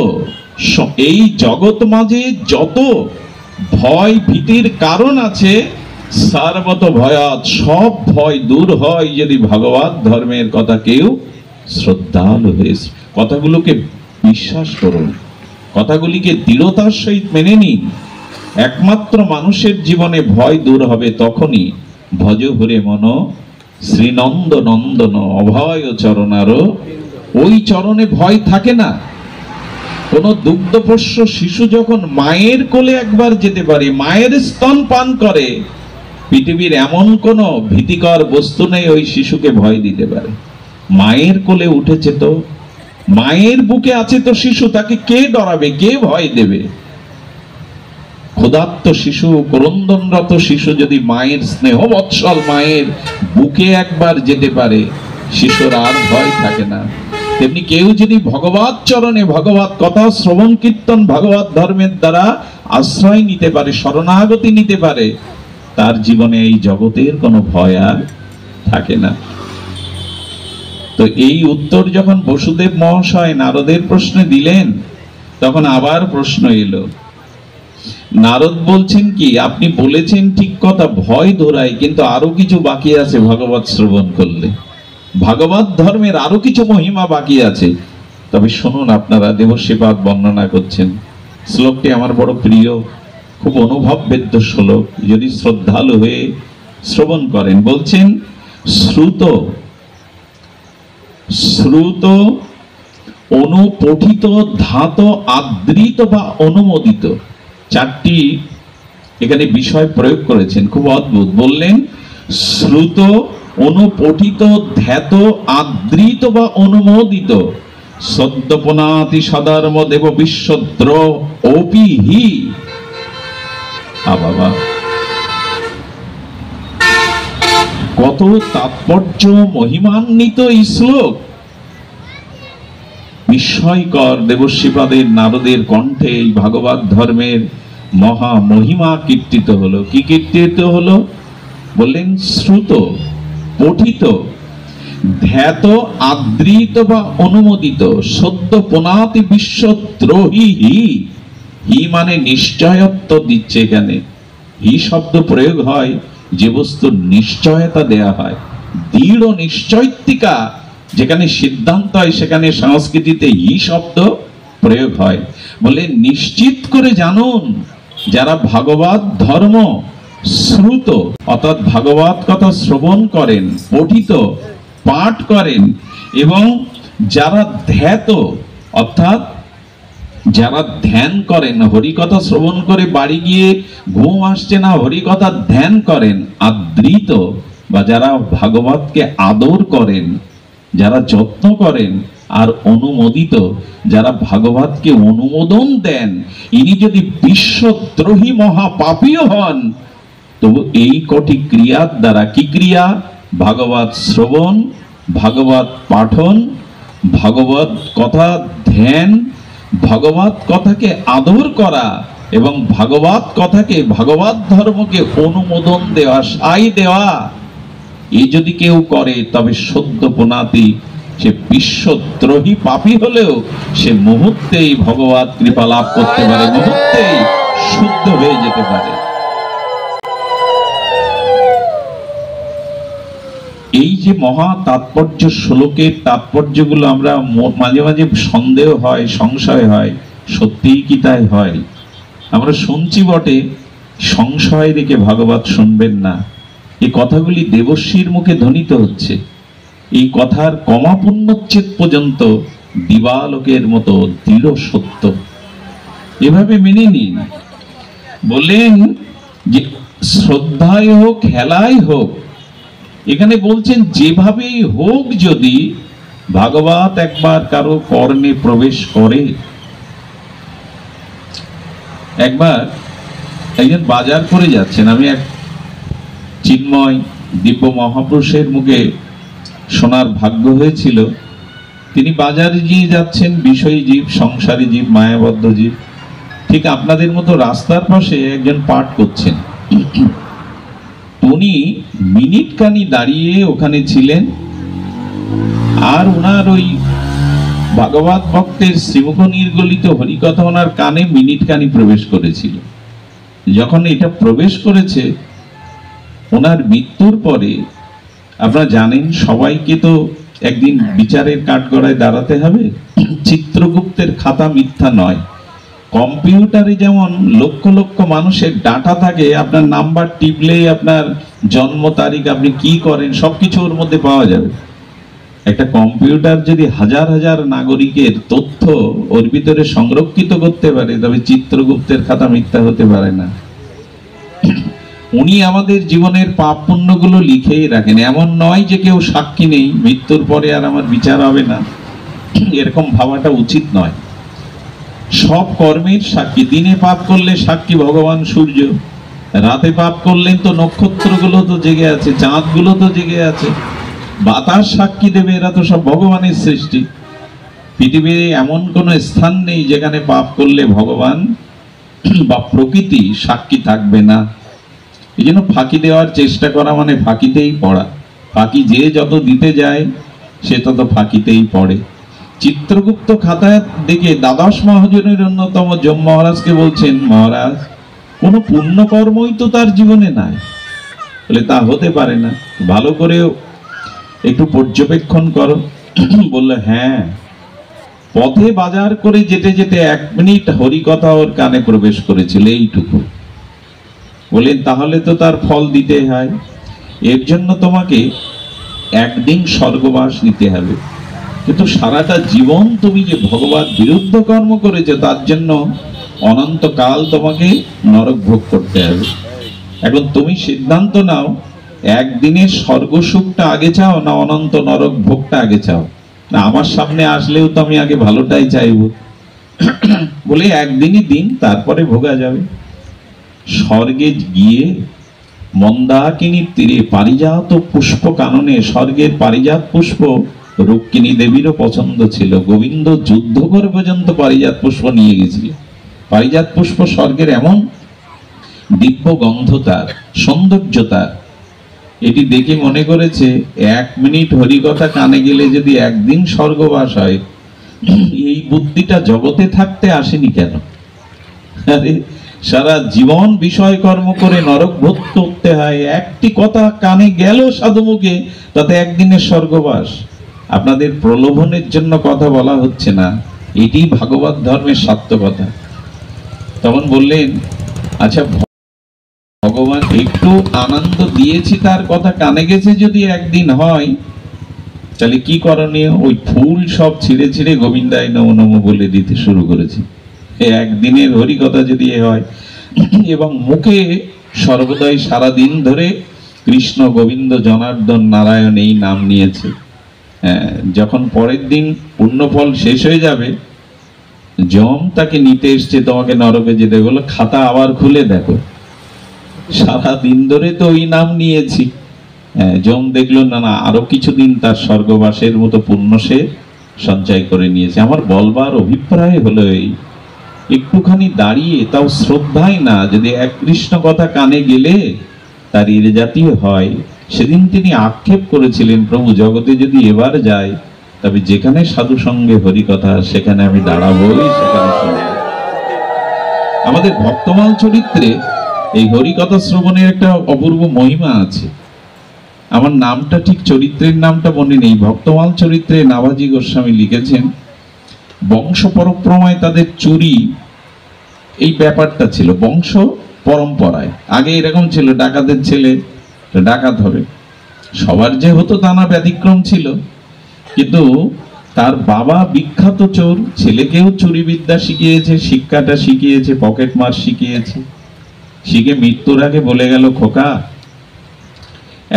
এই জগৎ মাঝে যত ভয় ভীতির কারণ আছে, সর্বত ভয়াৎ, সব ভয় দূর হয় যদি ভগবত ধর্মের কথা কেউ শ্রদ্ধালু হয়ে কথাগুলোকে বিশ্বাস করুন, কথাগুলিকে দৃঢ়তার সহিত মেনে নিন। একমাত্র মানুষের জীবনে ভয় দূর হবে তখনই, ভজ হরে মন শ্রীনন্দ নন্দন অভয় চরণারো, ওই চরণে ভয় থাকে না। কোন দুগ্ধপোষ্য শিশু যখন মায়ের কোলে একবার যেতে পারে, মায়ের স্তন পান করে, পৃথিবীর এমন কোন ভীতিকর বস্তু নেই ওই শিশুকে ভয় দিতে পারে। মায়ের কোলে উঠেছে তো, মায়ের বুকে আছে তো শিশু, তাকে কে ডরাবে, কে ভয় দেবে? ক্ষুধার্ত শিশু, ক্রন্দনরত শিশু যদি মায়ের স্নেহ বৎসল মায়ের বুকে একবার যেতে পারে, শিশুর আর ভয় থাকে না। তেমনি কেউ যদি ভগবত চরণে ভগবত কথা শ্রবণ কীর্তন ভগবত ধর্মের দ্বারা আশ্রয় নিতে পারে, শরণাগতি নিতে পারে, তার জীবনে এই জগতের কোনো ভয় আর থাকে না। তো এই উত্তর যখন বসুদেব মহাশয় নারদের প্রশ্নে দিলেন, তখন আবার প্রশ্ন এলো। নারদ বলছেন কি, আপনি বলেছেন ঠিক কথা, ভয় ধরায়, কিন্তু আরো কিছু বাকি আছে ভগবত শ্রবণ করলে, ভাগবত ধর্মের আরো কিছু মহিমা বাকি আছে। তবে শুনুন, আপনারা দেবশ্রীপাদ বর্ণনা করছেন, শ্লোকটি আমার বড় প্রিয়, খুব অনুভব বেদ্য শ্লোক, যদি শ্রদ্ধালু হয়ে শ্রবণ করেন। বলছেন, শ্রুত শ্রুত অনুপঠিত ধাত আদৃত বা অনুমোদিত, 4টি এখানে বিষয় প্রয়োগ করেছেন, খুব অদ্ভুত। বললেন, শ্রুত অনুপঠিত ধ্যাত আদৃত বা অনুমোদিত, সদ্যপনাতি সদর্ম দেব বিশ্বদ্র অপিহি। বাবা, কত তাৎপর্য মহিমান্বিত এই শ্লোক! বিস্ময়কর। দেবশ্রীপাদের নারদের কণ্ঠে এই ভাগবত ধর্মের মহা মহিমা কীর্তিত হলো। কি কীর্তিত হলো? বললেন, শ্রুত, পঠিত, ধ্যাত আদৃত বা অনুমোদিত, সদ্য পুনাতি বিশ্বদ্রোহী। হি মানে নিশ্চয়ত্ব দিচ্ছে এখানে। হি শব্দ প্রয়োগ হয় যে বস্তুর নিশ্চয়তা দেয়া হয়, দৃঢ় নিশ্চয়িকা যেখানে সিদ্ধান্ত হয় সেখানে সংস্কৃতিতে ই শব্দ প্রয়োগ হয়। বলে নিশ্চিত করে জানুন, যারা ভাগবত ধর্ম শ্রুত অর্থাৎ ভাগবত কথা শ্রবণ করেন, পঠিত পাঠ করেন, এবং যারা ধ্যাত অর্থাৎ যারা ধ্যান করেন, হরিকথা শ্রবণ করে বাড়ি গিয়ে ঘুম আসছে না, হরিকথা ধ্যান করেন, আদৃত বা যারা ভাগবতকে আদর করেন, যারা যত্ন করেন, আর অনুমোদিত যারা ভাগবতকে অনুমোদন দেন, ইনি যদি বিশ্বদ্রোহী মহাপাপীও হন, তবু এই কটি ক্রিয়ার দ্বারা, কি ক্রিয়া? ভাগবত শ্রবণ, ভাগবত পাঠন, ভাগবত কথা ধ্যান, ভাগবত কথাকে আদর করা এবং ভাগবত কথাকে, ভাগবত ধর্মকে অনুমোদন দেওয়া, সাই দেওয়া, এই যদি কেউ করে তবে সদ্য প্রণাতি, সে বিশ্বদ্রোহী পাপী হলেও সে মুহূর্তেই ভগবত কৃপা লাভ করতে পারে, মুহূর্তেই শুদ্ধ হয়ে যেতে পারে। এই যে মহা তাৎপর্য, শ্লোকের তাৎপর্যগুলো আমরা মাঝে মাঝে সন্দেহ হয়, সংশয় হয়, সত্যিই কি তাই হয়? আমরা শুনছি বটে, সংশয় রেখে ভাগবত শুনবেন না। এই কথাগুলি দেবশ্রীর মুখে ধ্বনিত হচ্ছে। এই কথার কমা পুণ্যচ্ছেদ পর্যন্ত দিবালোকের মতো দৃঢ় সত্য, এভাবে মেনে নিন। বললেন যে শ্রদ্ধায় হোক, খেলায় হোক, এখানে বলছেন যেভাবেই হোক, যদি ভাগবত একবার কারো কর্ণে প্রবেশ করে। একবার একজন বাজার করে যাচ্ছেন, আমি এক চিন্ময় দিব্য মহাপুরুষের মুখে শোনার ভাগ্য হয়েছিল। তিনি বাজারে গিয়ে যাচ্ছেন, বিষয়ী জীব, সংসারী জীব, মায়াবদ্ধ জীব, ঠিক আপনাদের মতো রাস্তার পাশে একজন পাঠ করছেন। উনি মিনিট খানি দাঁড়িয়ে ওখানে ছিলেন, আর ওনার ওই ভাগবত ভক্তের শ্রীমুখ নির্গলিত হরিকথা ওনার কানে মিনিট খানি প্রবেশ করেছিল। যখন এটা প্রবেশ করেছে, ওনার মৃত্যুর পরে, আপনারা জানেন সবাইকে তো একদিন বিচারের কাঠগড়ায় দাঁড়াতে হবে। চিত্রগুপ্তের খাতা মিথ্যা নয়। কম্পিউটারে যেমন লক্ষ লক্ষ মানুষের ডাটা থাকে, আপনার নাম্বার টিপলেই আপনার জন্ম তারিখ, আপনি কি করেন, সবকিছু ওর মধ্যে পাওয়া যাবে। একটা কম্পিউটার যদি হাজার হাজার নাগরিকের তথ্য ওর ভিতরে সংরক্ষিত করতে পারে, তবে চিত্রগুপ্তের খাতা মিথ্যা হতে পারে না। উনি আমাদের জীবনের পাপ পুণ্যগুলো লিখেই রাখেন। এমন নয় যে কেউ সাক্ষী নেই, মৃত্যুর পরে আর আমার বিচার হবে না, এরকম ভাবাটা উচিত নয়। সব কর্মের সাক্ষী। দিনে পাপ করলে সাক্ষী ভগবান সূর্য, রাতে পাপ করলেন তো নক্ষত্রগুলো তো জেগে আছে, চাঁদগুলো তো জেগে আছে, বাতাস সাক্ষী দেবে, এরা তো সব ভগবানের সৃষ্টি। পৃথিবীর এমন কোনো স্থান নেই যেখানে পাপ করলে ভগবান বা প্রকৃতি সাক্ষী থাকবে না। এই জন্য ফাঁকি দেওয়ার চেষ্টা করা মানে ফাঁকিতেই পড়া। ফাঁকি যে যত দিতে যায় সে তত ফাঁকিতেই পড়ে। চিত্রগুপ্ত খাতায় দেখে দ্বাদশ মহাজনের অন্যতম যম মহারাজকে বলছেন, মহারাজ কোনো পুণ্যকর্মই তো তার জীবনে নাই। বলে তা হতে পারে না, ভালো করে একটু পর্যবেক্ষণ করো। বললে হ্যাঁ, পথে বাজার করে যেতে যেতে 1 মিনিট হরিকথা ওর কানে প্রবেশ করেছিল, এইটুকু। বলেন তাহলে তো তার ফল দিতে হয়, এর জন্য তোমাকে একদিন স্বর্গবাস নিতে হবে, কিন্তু সারাটা জীবন তুমি যে ভগবত বিরুদ্ধ কর্ম করেছো তার জন্য অনন্তকাল তোমাকে নরক ভোগ করতে হবে। এখন তুমি সিদ্ধান্ত নাও, একদিনের স্বর্গ সুখটা আগে চাও না অনন্ত নরক ভোগটা আগে চাও? না, আমার সামনে আসলেও তো আমি আগে ভালোটাই চাইবো। বলে একদিনই দিন, তারপরে ভোগা যাবে। স্বর্গে গিয়ে মন্দাকিনীর তীরে পারিজাত পুষ্প কাননে, স্বর্গের পারিজাত পুষ্প রুক্মিণী দেবীরও পছন্দ ছিল। গোবিন্দ যুদ্ধ করে পর্যন্ত পারিজাত পুষ্প নিয়ে গেছিল। পারিজাত পুষ্প স্বর্গের এমন দিব্য গন্ধতার, সৌন্দর্যতার, এটি দেখে মনে করেছে 1 মিনিট হরিকথা কানে গেলে যদি একদিন স্বর্গবাস হয়, এই বুদ্ধিটা জগতে থাকতে আসেনি কেন? আরে সারা জীবন বিষয় কর্ম করে নরক ভোগ করতে হয়, একটি কথা কানে গেল সাধু মুখে, তাতে একদিনের স্বর্গবাস। আপনাদের প্রলোভনের জন্য কথা বলা হচ্ছে না, এটি ভাগবত ধর্মের সার্থকতা। তখন বললেন, আচ্ছা ভগবান একটু আনন্দ দিয়েছি তার কথা কানে গেছে যদি একদিন হয়, তাহলে কি করণীয়? ওই ফুল সব ছিঁড়ে ছিঁড়ে গোবিন্দায় নমো নমো বলে দিতে শুরু করেছে। একদিনের হরিকথা যদি হয়, এবং মুখে সর্বদাই সারাদিন ধরে কৃষ্ণ গোবিন্দ জনার্দন নারায়ণ এই নাম নিয়েছে। যখন পরের দিন পুণ্যফল শেষ হয়ে যাবে, যম তাকে নিতে এসছে, তোমাকে নরকে যেতে বলো, খাতা আবার খুলে দেখো, সারা দিন ধরে তো ওই নাম নিয়েছি। যম দেখলো না না, আরো কিছুদিন তার স্বর্গবাসের মতো পুণ্য সে সঞ্চয় করে নিয়েছে। আমার বলবার অভিপ্রায় হলো এই, একটুখানি দাঁড়িয়ে, তাও শ্রদ্ধায় না, যদি এক কৃষ্ণ কথা কানে গেলে তার এর জাতীয় হয়। সেদিন তিনি আক্ষেপ করেছিলেন, প্রভু জগতে যদি এবার যায়, তবে যেখানে সাধু সঙ্গে হরি কথা সেখানে আমি দাঁড়াবোই, সেখানে শুনবো। আমাদের ভক্তমাল চরিত্রে এই হরিকথা শ্রবণের একটা অপূর্ব মহিমা আছে। আমার নামটা ঠিক, চরিত্রের নামটা মনে নেই। ভক্তমাল চরিত্রে নাভাজি গোস্বামী লিখেছেন, বংশ পরম্পরায় তাদের চুরি এই ব্যাপারটা ছিল, বংশ পরম্পরায়। আগে এরকম ছিল, ডাকাতের ছেলে ডাকাত হবে, সবার যে হতো তা না, ব্যতিক্রম ছিল। কিন্তু তার বাবা বিখ্যাত চোর, ছেলেকেও চুরি বিদ্যা শিখিয়েছে, শিক্ষাটা শিখিয়েছে, পকেট মার শিখিয়েছে। শিখে মৃত্যুর আগে বলে গেল, খোকা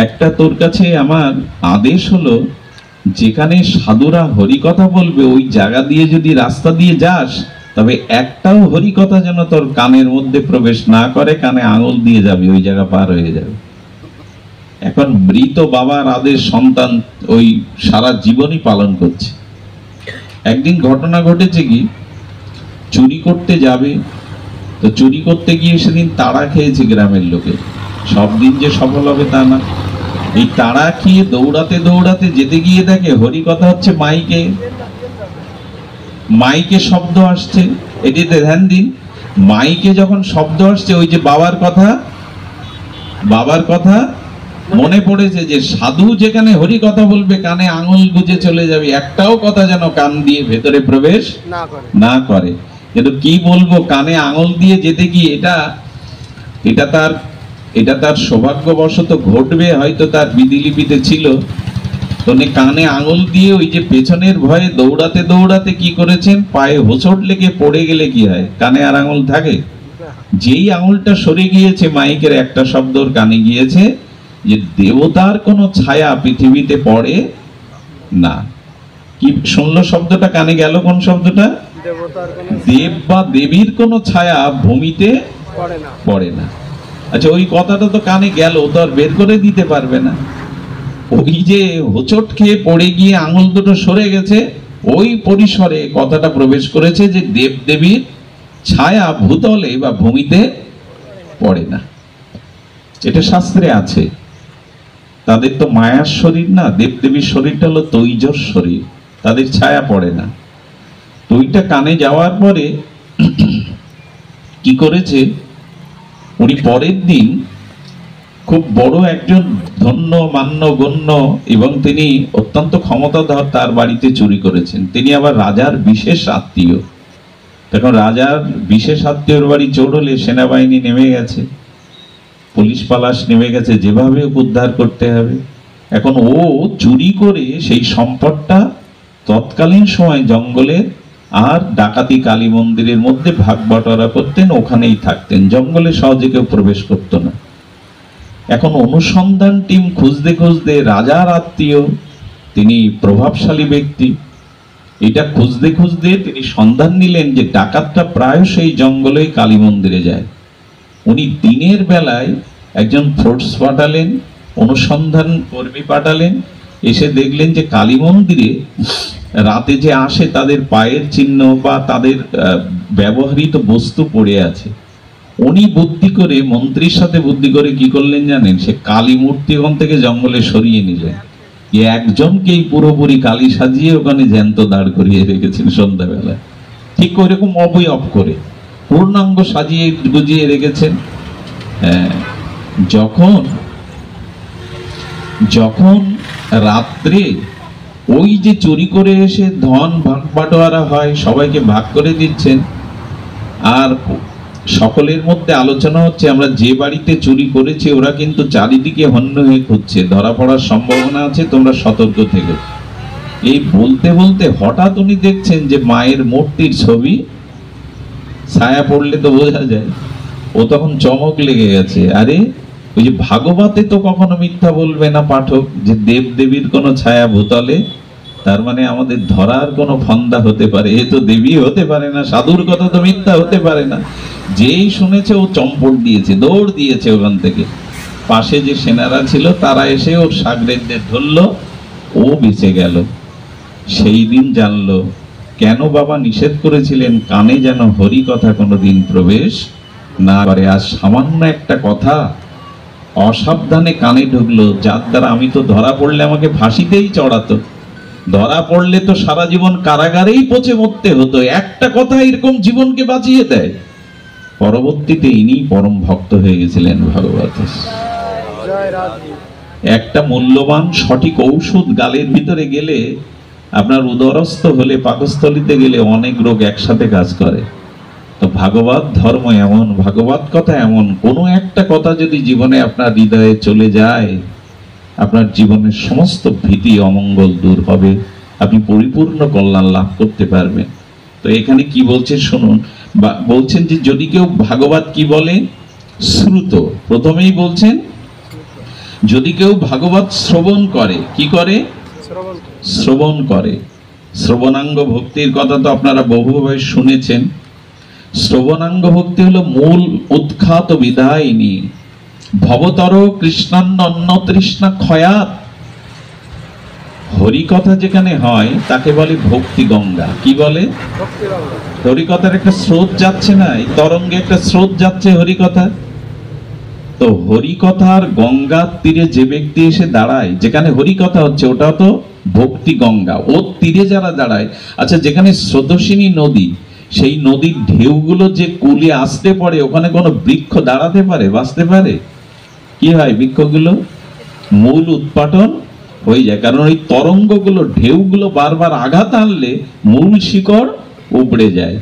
একটা তোর কাছে আমার আদেশ হলো, যেখানে সাধুরা হরিকথা বলবে ওই জায়গা দিয়ে যদি রাস্তা দিয়ে যাস, তবে একটাও হরিকথা যেন তোর কানের মধ্যে প্রবেশ না করে, কানে আঙুল দিয়ে যাবি, ওই জায়গা পার হয়ে যাবে। এখন মৃত বাবার আদেশ সন্তান ওই সারা জীবনই পালন করছে। একদিন ঘটনা ঘটেছে কি, চুরি করতে যাবে, তো চুরি করতে গিয়ে সেদিন তাড়া খেয়েছে গ্রামের লোকে। সব দিন যে সফল হবে তা না। এই তাড়া খেয়ে দৌড়াতে দৌড়াতে যেতে গিয়ে দেখে হরিকথা হচ্ছে মাইকে, মাইকে শব্দ আসছে। এটিতে ধ্যান দিন, মাইকে যখন শব্দ আসছে, ওই যে বাবার কথা মনে পড়েছে যে সাধু যেখানে হরি কথা বলবে কানে আঙুল গুজে চলে যাবে, একটাও কথা যেন কান দিয়ে ভেতরে প্রবেশ না করে। কিন্তু কি বলবো, কানে আঙুল দিয়ে যেতে গিয়ে এটা তার সৌভাগ্যবশত ঘটবে, হয়তো তার বিধিলিপিতে ছিল। তো কানে আঙুল দিয়ে ওই যে পেছনের ভয়ে দৌড়াতে দৌড়াতে কি করেছেন, পায়ে হোঁচট লেগে পড়ে গেলে কি হয়, কানে আর আঙুল থাকে? যেই আঙুলটা সরে গিয়েছে, মাইকের একটা শব্দ কানে গিয়েছে যে দেবতার কোনো ছায়া পৃথিবীতে পড়ে না। কি শুনলো শব্দটা, কানে গেল কোন শব্দটা? দেব বা দেবীর কোনো ছায়া ভূমিতে পড়ে না। আচ্ছা, ওই কথাটা তো কানে গেল, তো আর বের করে দিতে পারবে না। ওই যে হোঁচট খেয়ে পড়ে গিয়ে আঙুল দুটো সরে গেছে, ওই পরিসরে কথাটা প্রবেশ করেছে যে দেব দেবীর ছায়া ভূতলে বা ভূমিতে পড়ে না। এটা শাস্ত্রে আছে। তাদের তো মায়ার শরীর না, দেবদেবীর শরীরটা হলো তৈজস শরীর, তাদের ছায়া পড়ে না। তো ওইটা কানে যাওয়ার পরে কি করেছে, উনি পরের দিন খুব বড় একজন ধন্য মান্য গণ্য এবং তিনি অত্যন্ত ক্ষমতাধর তার বাড়িতে চুরি করেছেন। তিনি আবার রাজার বিশেষ আত্মীয়। তখন রাজার বিশেষ আত্মীয়র বাড়ি চোর হলে সেনাবাহিনী নেমে গেছে, পুলিশ পালাশ নেমে গেছে, যেভাবে উদ্ধার করতে হবে। এখন ও চুরি করে সেই সম্পদটা তৎকালীন সময় জঙ্গলে আর ডাকাতি কালী মন্দিরের মধ্যে ভাগ বটরা করতেন, ওখানেই থাকতেন, জঙ্গলে সহজে কেউ প্রবেশ করত না। এখন অনুসন্ধান টিম খুঁজতে খুঁজতে, রাজার আত্মীয়, তিনি প্রভাবশালী ব্যক্তি, এটা খুঁজতে খুঁজতে তিনি সন্ধান নিলেন যে ডাকাতটা প্রায় সেই জঙ্গলে কালী মন্দিরে যায়। উনি দিনের বেলায় একজন ফোর্স পাঠালেন, অনুসন্ধান কর্মী পাঠালেন, এসে দেখলেন যে কালী মন্দিরে রাতে যে আসে তাদের পায়ের চিহ্ন বা তাদের ব্যবহৃত বস্তু পড়ে আছে। উনি বুদ্ধি করে, মন্ত্রীর সাথে বুদ্ধি করে কি করলেন জানেন, সে কালী মূর্তি ওখান থেকে জঙ্গলে সরিয়ে নিলেন। একজনকেই পুরোপুরি কালী সাজিয়ে ওখানে জ্যান্ত দাঁড় করিয়ে রেখেছেন সন্ধ্যাবেলায়, ঠিক ওইরকম অবয়ব করে পূর্ণাঙ্গ সাজিয়ে গুজিয়ে রেখেছেন। যখন রাত্রে ওই যে চুরি করে এসে ধন ভাগ বাটোয়ারা হয়, সবাইকে ভাগ করে দিচ্ছেন, আর সকলের মধ্যে আলোচনা হচ্ছে আমরা যে বাড়িতে চুরি করেছি ওরা কিন্তু চারিদিকে হন্য হয়ে খুঁজছে, ধরা পড়ার সম্ভাবনা আছে, তোমরা সতর্ক থেকো। এই বলতে বলতে হঠাৎ উনি দেখছেন যে মায়ের মূর্তির ছবি ছায়া পড়লে তো বোঝা যায়, ও তখন চমক লেগে গেছে। আরে ওই যে ভাগবতে তো কখনো মিথ্যা বলবে না পাঠক, যে দেব দেবীর কোনো ছায়া ভূতলে, তার মানে আমাদের ধরার কোনো ফন্দা হতে পারে, এ তো দেবী হতে পারে না, সাধুর কথা তো মিথ্যা হতে পারে না। যেই শুনেছে ও চম্পট দিয়েছে, দৌড় দিয়েছে ওখান থেকে। পাশে যে সেনারা ছিল তারা এসে ওর সাগরেদদের ধরলো, ও বেঁচে গেল। সেই দিন জানলো কেন বাবা নিষেধ করেছিলেন কানে যেন হরি কথা কোনোদিন প্রবেশ না করে। আর সামান্য একটা কথা অসাবধানে কানে ঢুকলো, যার দ্বারা আমি তো ধরা পড়লে আমাকে ফাঁসিতেই চড়াতো, ধরা পড়লে তো সারা জীবন কারাগারেই পচে মরতে হতো, একটা কথা এরকম জীবনকে বাঁচিয়ে দেয়। পরবর্তীতে ইনি পরম ভক্ত হয়ে গেছিলেন ভাগবত। একটা মূল্যবান সঠিক ঔষধ গালের ভিতরে গেলে, আপনার উদরস্থ হলে, পাকস্থলিতে গেলে অনেক রোগ একসাথে কাজ করে। তো ভাগবত ধর্ম এমন, ভাগবত কথা এমন, কোনো একটা কথা যদি জীবনে আপনার হৃদয়ে চলে যায়, আপনার জীবনের সমস্ত ভীতি অমঙ্গল দূর হবে, আপনি পরিপূর্ণ কল্যাণ লাভ করতে পারবেন। তো এখানে কি বলছেন শুনুন, বলছেন যে যদি কেউ ভাগবত কি বলে শ্রুত, প্রথমেই বলছেন যদি কেউ ভাগবত শ্রবণ করে, কি করে? শ্রবণ করে। শ্রবণাঙ্গ ভক্তির কথা তো আপনারা বহুভাবে শুনেছেন। শ্রবণাঙ্গ ভক্তি হলো মূল উৎখাত বিধায়িনী, ভবতর কৃষ্ণান্ন অন্য তৃষ্ণা ক্ষয়াত। হরিকথা যেখানে হয় তাকে বলে ভক্তি গঙ্গা। কি বলে? হরিকথার একটা স্রোত যাচ্ছে না, এই তরঙ্গে একটা স্রোত যাচ্ছে হরিকথা। তো হরিকথার গঙ্গার তীরে যে ব্যক্তি এসে দাঁড়ায়, যেখানে হরিকথা হচ্ছে ওটা তো ভক্তি গঙ্গা, ওর তীরে যারা দাঁড়ায়, আচ্ছা যেখানে স্রোতস্বিনী নদী, সেই নদীর ঢেউগুলো যে কুলে আসতে পড়ে, ওখানে কোনো বৃক্ষ দাঁড়াতে পারে, বাঁচতে পারে? কি হয়? বৃক্ষগুলো মূল উৎপাটন হয়ে যায়, কারণ ওই তরঙ্গগুলো, ঢেউগুলো বারবার আঘাত আনলে মূল শিকড় উপড়ে যায়।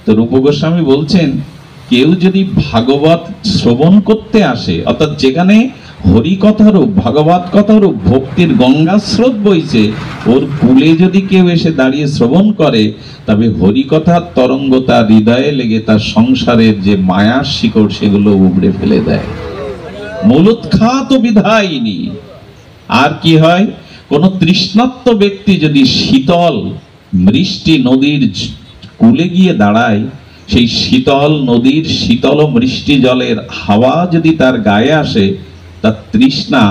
তো রূপ গোস্বামী বলছেন কেউ যদি ভাগবত শ্রবণ করতে আসে, অর্থাৎ যেখানে হরিকথারূপ, ভাগবত কথারূপ ভক্তির গঙ্গা স্রোত বইছে, ওর কূলে যদি কেউ এসে দাঁড়িয়ে শ্রবণ করে, তবে হরিকথার তরঙ্গ তার হৃদয়ে লেগে তার সংসারের যে মায়ার শিকড় সেগুলো উপড়ে ফেলে দেয়। মূলোৎখাত বিধায়িনী। আর কি হয়? কোন তৃষ্ণার্ত ব্যক্তি যদি শীতল মৃষ্টি নদীর কূলে গিয়ে দাঁড়ায়, সেই শীতল নদীর শীতল মৃষ্টি জলের হাওয়া যদি তার গায়ে আসে, তার তৃষ্ণা,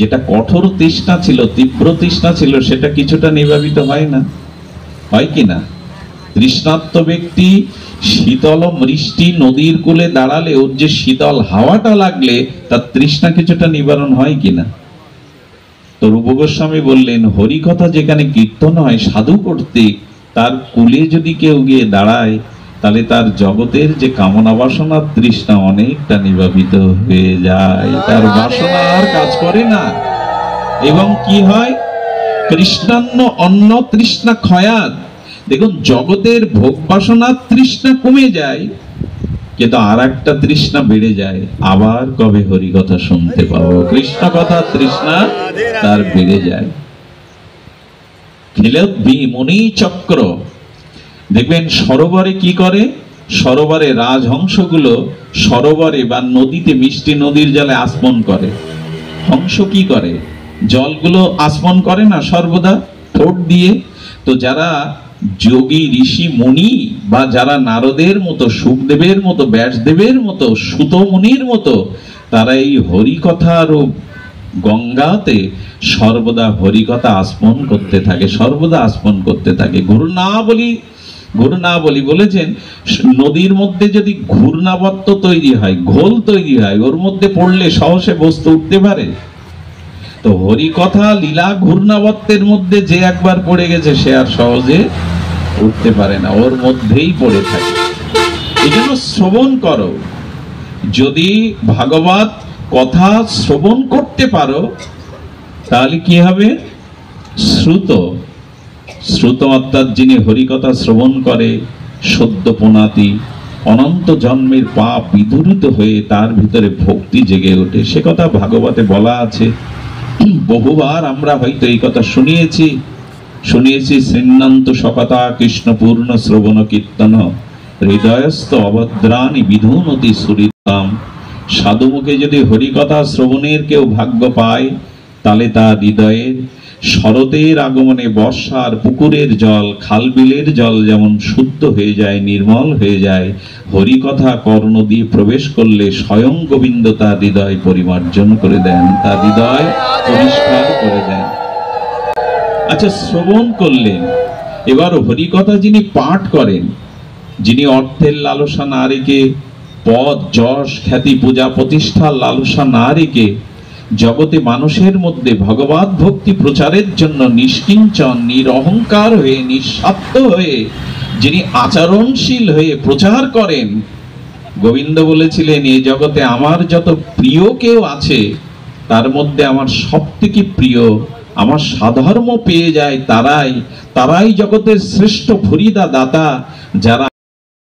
যেটা কঠোর তৃষ্ণা ছিল, তীব্র তৃষ্ণা ছিল, সেটা কিছুটা নিবাবিত হয় না? হয় কি না? তৃষ্ণার্ত ব্যক্তি শীতল মৃষ্টি নদীর কূলে দাঁড়ালে ওর যে শীতল হাওয়াটা লাগলে তার তৃষ্ণা কিছুটা নিবারণ হয় কিনা? তো রূপ গোস্বামী বললেন হরিকথা যেখানে কীর্তন হয় সাধু কর্তৃক, তার কূলে যদি কেউ গিয়ে দাঁড়ায়, তাহলে তার জগতের যে কামনা বাসনা তৃষ্ণা অনেকটা নিবাবিত হয়ে যায়, তার বাসনা আর কাজ করে না। এবং কি হয়? কৃষ্ণান্ন অন্ন তৃষ্ণা ক্ষয়াত। দেখুন, জগতের ভোগ বাসনা তৃষ্ণা কমে যায়, কিন্তু আর একটা তৃষ্ণা বেড়ে যায়, আবার কবে হরি কথা শুনতে পাবো, কৃষ্ণ কথা তৃষ্ণা তার বেড়ে যায়। মণি চক্র দেখবেন সরোবরে কি করে, সরোবরে রাজহংসগুলো সরোবরে বা নদীতে, মিষ্টি নদীর জলে আসমন করে। হংস কি করে? জলগুলো আসমন করে না সর্বদা ঠোঁট দিয়ে। তো যারা যোগী ঋষি মুনি, বা যারা নারদের মতো, সুখদেবের মতো, ব্যাসদেবের মতো, সুত মুনির মতো, তারা এই হরিকথার গঙ্গাতে সর্বদা হরিকথা আসমন করতে থাকে, সর্বদা আসমন করতে থাকে। ঘূর্ণাবলী বলেছেন নদীর মধ্যে যদি ঘূর্ণাবর্ত তৈরি হয়, ঘোল তৈরি হয়, ওর মধ্যে পড়লে সহসে বস্তু উঠতে পারে? তো হরিকথা লীলা ঘূর্ণাবর্তের মধ্যে যে একবার পড়ে গেছে সে আর সহজে উঠতে পারে না, ওর মধ্যেই পড়ে থাকে। এই জন্য শ্রবণ করো। যদি ভাগবত কথা শ্রবণ করতে পারো, তাহলে কি হবে? শ্রুত, শ্রুত অর্থাৎ যিনি হরিকথা শ্রবণ করে, সদ্য প্রণাতি, অনন্ত জন্মের পাপ বিদূরিত হয়ে তার ভিতরে ভক্তি জেগে ওঠে। সে কথা ভাগবতে বলা আছে। বহুবার আমরা হয়তো এই কথা শুনিয়েছি। শ্রীণান্ত সকথা কৃষ্ণপূর্ণ শ্রবণ কীর্তন হৃদয়স্থ অভদ্রাণী বিধুনতি সুরিতাম। সাধুমুখে যদি হরিকথা শ্রবণের কেউ ভাগ্য পায়, তাহলে তার হৃদয়ের শরতের আগমনে বর্ষার পুকুরের জল, খাল বিলের জল যেমন শুদ্ধ হয়ে যায়, নির্মল হয়ে যায়, হরিকথা কর্ণ দিয়ে প্রবেশ করলে স্বয়ং গোবিন্দ তার হৃদয় পরিমার্জন করে দেন, তার হৃদয় পরিষ্কার করে দেন। আচ্ছা, শ্রবণ করলেন। এবার হরিকথা যিনি পাঠ করেন, যিনি অর্থের লালসা না রেখে, পদ যশ খ্যাতি পূজা প্রতিষ্ঠার লালসা না রেখে, জগতে মানুষের মধ্যে ভগবত ভক্তি প্রচারের জন্য নিষ্কিঞ্চন, নিরহংকার হয়ে, নিঃস্বার্থ হয়ে, যিনি আচরণশীল হয়ে প্রচার করেন। গোবিন্দ বলেছিলেন, এই জগতে আমার যত প্রিয় কেউ আছে, তার মধ্যে আমার সব থেকে প্রিয়, আমার সাধর্ম পেয়ে যায় তারাই জগতের শ্রেষ্ঠ ফরিদা দাতা, যারা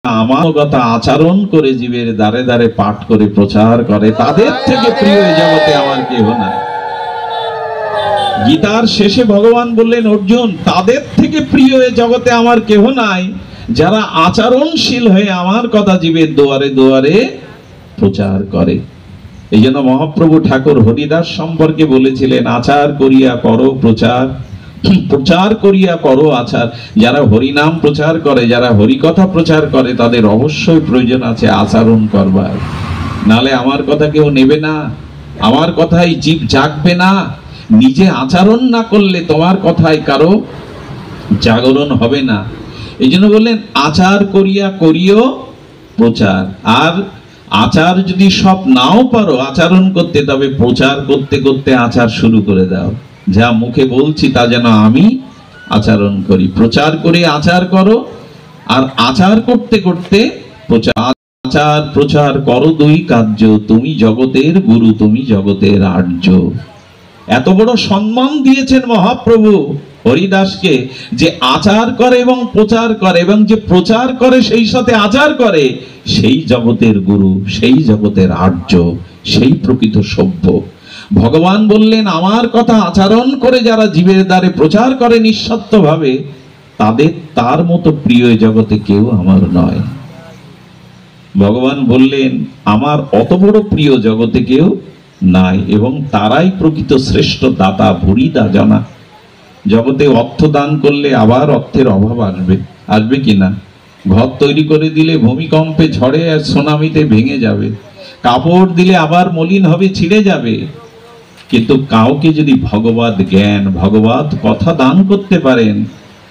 আমার কথা আচরণ করে জীবের দ্বারে দ্বারে পাঠ করে প্রচার করে। তাদের থেকে প্রিয় এই জগতে আমার কেহ নাই। গীতার শেষে ভগবান বললেন, অর্জুন, তাদের থেকে প্রিয় এই জগতে আমার কেহ নাই, যারা আচরণশীল হয়ে আমার কথা জীবের দুয়ারে দুয়ারে প্রচার করে। এই জন্য মহাপ্রভু ঠাকুর হরিদাস সম্পর্কে বলেছিলেন, আচার করিয়া করো প্রচার, প্রচার করিয়া করো আচার। যারা হরিনাম প্রচার করে, যারা হরিকথা প্রচার করে, তাদের অবশ্যই প্রয়োজন আছে আচরণ করবার। নালে আমার কথা কেউ নেবে না, আমার কথাই জীব জাগবে না। নিজে আচরণ না করলে তোমার কথায় কারো জাগরণ হবে না। এই জন্য বললেন, আচার করিয়া করিও প্রচার। আর আচার যদি সব নাও পারো আচরণ করতে, তবে প্রচার করতে করতে আচার শুরু করে দাও। যা মুখে বলছি তা যেন আমি আচরণ করি। প্রচার করে আচার করো, আর আচার করতে করতে প্রচার। আচার প্রচার করো দুই কার্য, তুমি জগতের গুরু, তুমি জগতের আর্য। এত বড় সম্মান দিয়েছেন মহাপ্রভু হরিদাসকে, যে আচার করে এবং প্রচার করে, এবং যে প্রচার করে সেই সাথে আচার করে, সেই জগতের গুরু, সেই জগতের আর্য, সেই প্রকৃত সভ্য। ভগবান বললেন, আমার কথা আচরণ করে যারা জীবের দ্বারে প্রচার করে নিঃস্বার্থ ভাবে, তাদের তার মতো প্রিয় জগতে কেউ আমার নয়। ভগবান বললেন, আমার অত বড় প্রিয় জগতে কেউ নাই, এবং তারাই প্রকৃত শ্রেষ্ঠ দাতা, ভরিদা জানা। জগতে অর্থ দান করলে আবার অর্থের অভাব আসবে কিনা? ঘর তৈরি করে দিলে ভূমিকম্পে, ঝড়ে আর সুনামিতে ভেঙে যাবে। কাপড় দিলে আবার মলিন হবে, ছিঁড়ে যাবে। কিন্তু কাউকে যদি ভগবত জ্ঞান, ভগবত কথা দান করতে পারেন,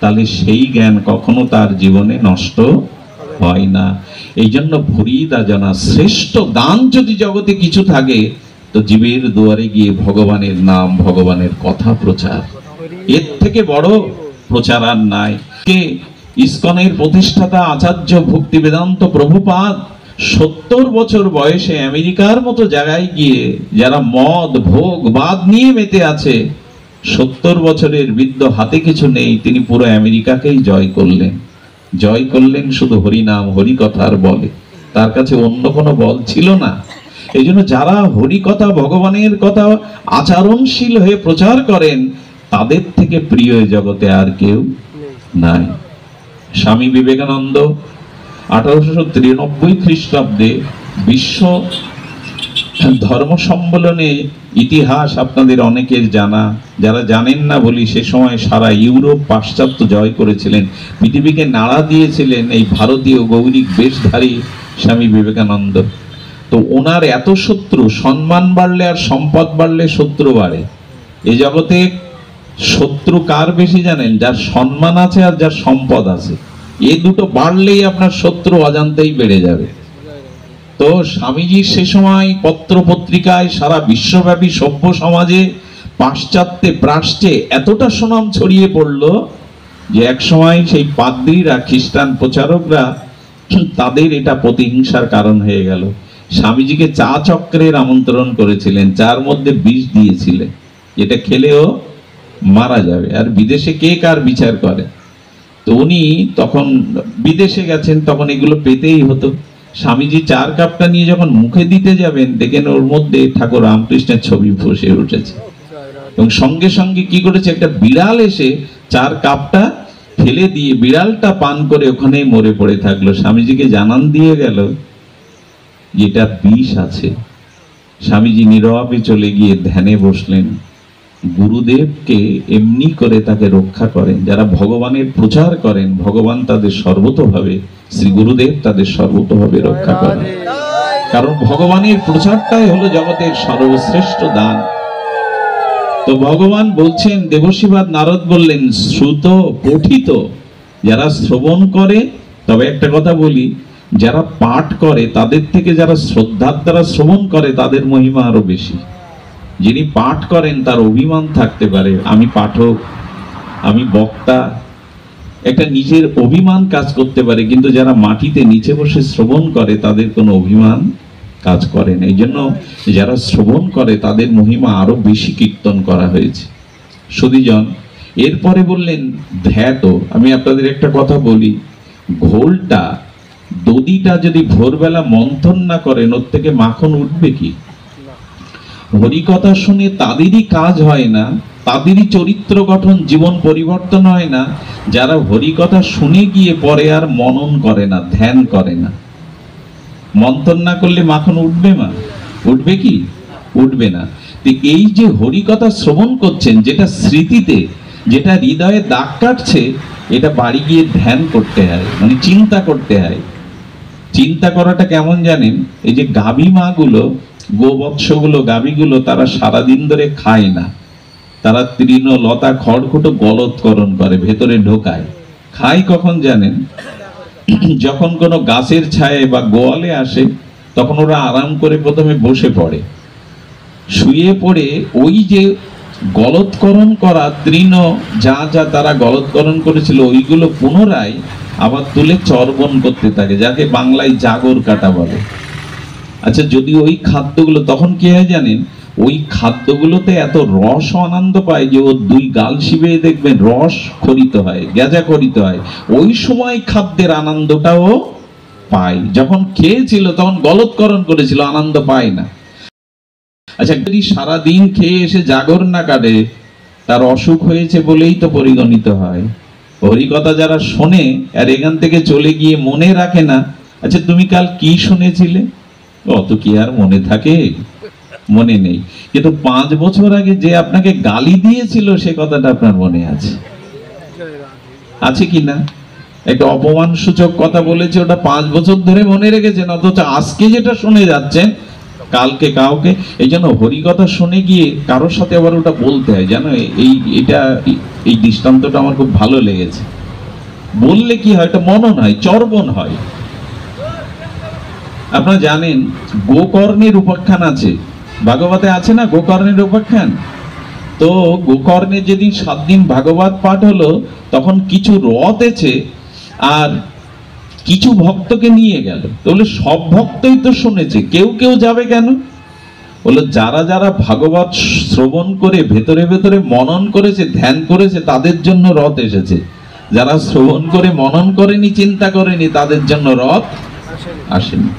তাহলে সেই জ্ঞান কখনো তার জীবনে নষ্ট হয় না। এই জন্য ভরিদা জানা, শ্রেষ্ঠ দান যদি জগতে কিছু থাকে, তো জীবের দুয়ারে গিয়ে ভগবানের নাম, ভগবানের কথা প্রচার। এর থেকে বড় প্রচার আর নাই। কে? ইসকনের প্রতিষ্ঠাতা আচার্য ভক্তি বেদান্ত প্রভুপাদ 70 বছর বয়সে আমেরিকার মতো জায়গায় গিয়ে, যারা মদ ভোগ বাদ নিয়ে মেতে আছে, 70 বছরের বৃদ্ধ, হাতে কিছু নেই, তিনি পুরো আমেরিকাকেই জয় করলেন শুধু হরিনাম হরিকথার বলে। তার কাছে অন্য কোনো বল ছিল না। এই জন্য যারা হরিকথা, ভগবানের কথা আচরণশীল হয়ে প্রচার করেন, তাদের থেকে প্রিয় জগতে আর কেউ নাই। স্বামী বিবেকানন্দ 1893 খ্রিস্টাব্দে বিশ্ব ধর্ম সম্মেলনে, ইতিহাস আপনাদের অনেকের জানা, যারা জানেন না বলি, সে সময় সারা ইউরোপ পাশ্চাত্য জয় করেছিলেন, পৃথিবীকে নাড়া দিয়েছিলেন এই ভারতীয় গৌরিক বেশধারী স্বামী বিবেকানন্দ। তো ওনার এত শত্রু, সম্মান বাড়লে আর সম্পদ বাড়লে শত্রু বাড়ে। এই জগতে শত্রু কার বেশি জানেন? যার সম্মান আছে আর যার সম্পদ আছে। এই দুটো বাড়লেই আপনার শত্রু অজান্তেই বেড়ে যাবে। তো স্বামীজি সে সময় পত্র পত্রিকায়, সারা বিশ্বব্যাপী সভ্য সমাজে, পাশ্চাত্যে প্রাচ্যে এতটা সুনাম ছড়িয়ে পড়লো যে এক সময় সেই পাদ্রীরা, খ্রিস্টান প্রচারকরা, তাদের এটা প্রতিহিংসার কারণ হয়ে গেল। স্বামীজিকে চা চক্রের আমন্ত্রণ করেছিলেন, চার মধ্যে বিষ দিয়েছিলেন, এটা খেলেও মারা যাবে, আর বিদেশে কে কার বিচার করে? তো উনি তখন বিদেশে গেছেন, তখন এগুলো পেতেই হতো। স্বামীজি চার কাপটা নিয়ে যখন মুখে দিতে যাবেন, দেখেন ওর মধ্যে ঠাকুর রামকৃষ্ণের ছবি ফুসে উঠেছে, এবং সঙ্গে সঙ্গে কি করেছে, একটা বিড়াল এসে চার কাপটা ফেলে দিয়ে বিড়ালটা পান করে ওখানেই মরে পড়ে থাকলো। স্বামীজিকে জানান দিয়ে গেল এটা বিষ আছে। স্বামীজি নীরবে চলে গিয়ে ধ্যানে বসলেন। গুরুদেবকে এমনি করে তাকে রক্ষা করেন। যারা ভগবানের প্রচার করেন, ভগবান তাদের সর্বতোভাবে, শ্রী গুরুদেব তাদের সর্বতোভাবে রক্ষা করেন। কারণ ভগবানের প্রচারটাই হলো জগতের সর্বশ্রেষ্ঠ দান। তো ভগবান বলছেন, দেবর্ষিবাদ নারদ বললেন, শ্রুত পঠিত, যারা শ্রবণ করে। তবে একটা কথা বলি, যারা পাঠ করে তাদের থেকে যারা শ্রদ্ধার দ্বারা শ্রবণ করে তাদের মহিমা আরো বেশি। যিনি পাঠ করেন তার অভিমান থাকতে পারে, আমি পাঠক, আমি বক্তা, একটা নিজের অভিমান কাজ করতে পারে, কিন্তু যারা মাটিতে নিচে বসে শ্রবণ করে তাদের কোনো অভিমান কাজ করে না। এই জন্য যারা শ্রবণ করে তাদের মহিমা আরো বেশি কীর্তন করা হয়েছে। সুধীজন, এরপরে বললেন ধ্যাত। আমি আপনাদের একটা কথা বলি, ঘোলটা, দধিটা যদি ভোরবেলা মন্থন না করেন, ওর থেকে মাখন উঠবে কি? হরিকথা শুনে তাদেরই কাজ হয় না, তাদেরই চরিত্র গঠন, জীবন পরিবর্তন হয় না, যারা হরিকথা শুনে গিয়ে পরে আর মনন করে না, ধ্যান করে না। মন্থন না করলে মাখন উঠবে? মা উঠবে কি? উঠবে না। এই যে হরিকথা শ্রবণ করছেন, যেটা স্মৃতিতে, যেটা হৃদয়ে দাগ কাটছে, এটা বাড়ি গিয়ে ধ্যান করতে হয়, মানে চিন্তা করতে হয়। চিন্তা করাটা কেমন জানেন? এই যে গাভী মা গুলো, গোবৎসগুলো, গাভীগুলো, তারা সারাদিন ধরে খায় না, তারা তৃণ লতা খড়কুটো গলৎকরণ করে, ভেতরে ঢোকায়। খায় কখন জানেন? যখন কোনো গাছের ছায়ে বা গোয়ালে আসে, তখন ওরা আরাম করে প্রথমে বসে পড়ে, শুয়ে পড়ে ওই যে গলৎকরণ করা তৃণ, যা যা তারা গলৎকরণ করেছিল, ওইগুলো পুনরায় আবার তুলে চর্বণ করতে থাকে, যাকে বাংলায় জাগর কাটা বলে। আচ্ছা, যদি ওই খাদ্যগুলো, তখন কি হয় জানেন, ওই খাদ্যগুলোতে এত রস আনন্দ পায় যে ওর দুই গাল শিবে দেখবেন রস খরিত হয়, গেজা খরিত হয়। ওই সময় খাদ্যের আনন্দটাও পায়। যখন খেয়েছিল তখন গলৎকরণ করেছিল, আনন্দ পায় না। আচ্ছা, যদি সারাদিন খেয়ে এসে জাগর না কাটে, তার অসুখ হয়েছে বলেই তো পরিগণিত হয়। হরিকথা যারা শোনে আর এখান থেকে চলে গিয়ে মনে রাখে না, আচ্ছা তুমি কাল কি শুনেছিলে, অত কি আর মনে থাকে? মনে নেই। কিন্তু 5 বছর আগে যে আপনাকে গালি দিয়েছিল সে কথাটা আপনার মনে আছে, আছে কি না? একটা অপমান সূচক কথা বলেছে, ওটা 5 বছর ধরে মনে রেখেছেন, অথচ আজকে যেটা শুনে যাচ্ছেন কালকে কাউকে। এই জন্য হরিকথা শুনে গিয়ে কারোর সাথে আবার ওটা বলতে হয়, জানো? এই দৃষ্টান্তটা আমার খুব ভালো লেগেছে। বললে কি হয়, এটা মনন হয়, চর্বণ হয়। আপনারা জানেন গোকর্ণের উপাখ্যান আছে, ভাগবতে আছে না গোকর্ণের উপাখ্যান? তো গোকর্ণে যেদিন 7 দিন ভাগবত পাঠ হলো, তখন কিছু রথ এসে আর কিছু ভক্তকে নিয়ে গেল। তো বলে সব ভক্তই তো শুনেছে, কেউ কেউ যাবে কেন? বলে যারা যারা ভাগবত শ্রবণ করে ভেতরে ভেতরে মনন করেছে, ধ্যান করেছে, তাদের জন্য রথ এসেছে। যারা শ্রবণ করে মনন করেনি, চিন্তা করেনি, তাদের জন্য রথ আসেনি।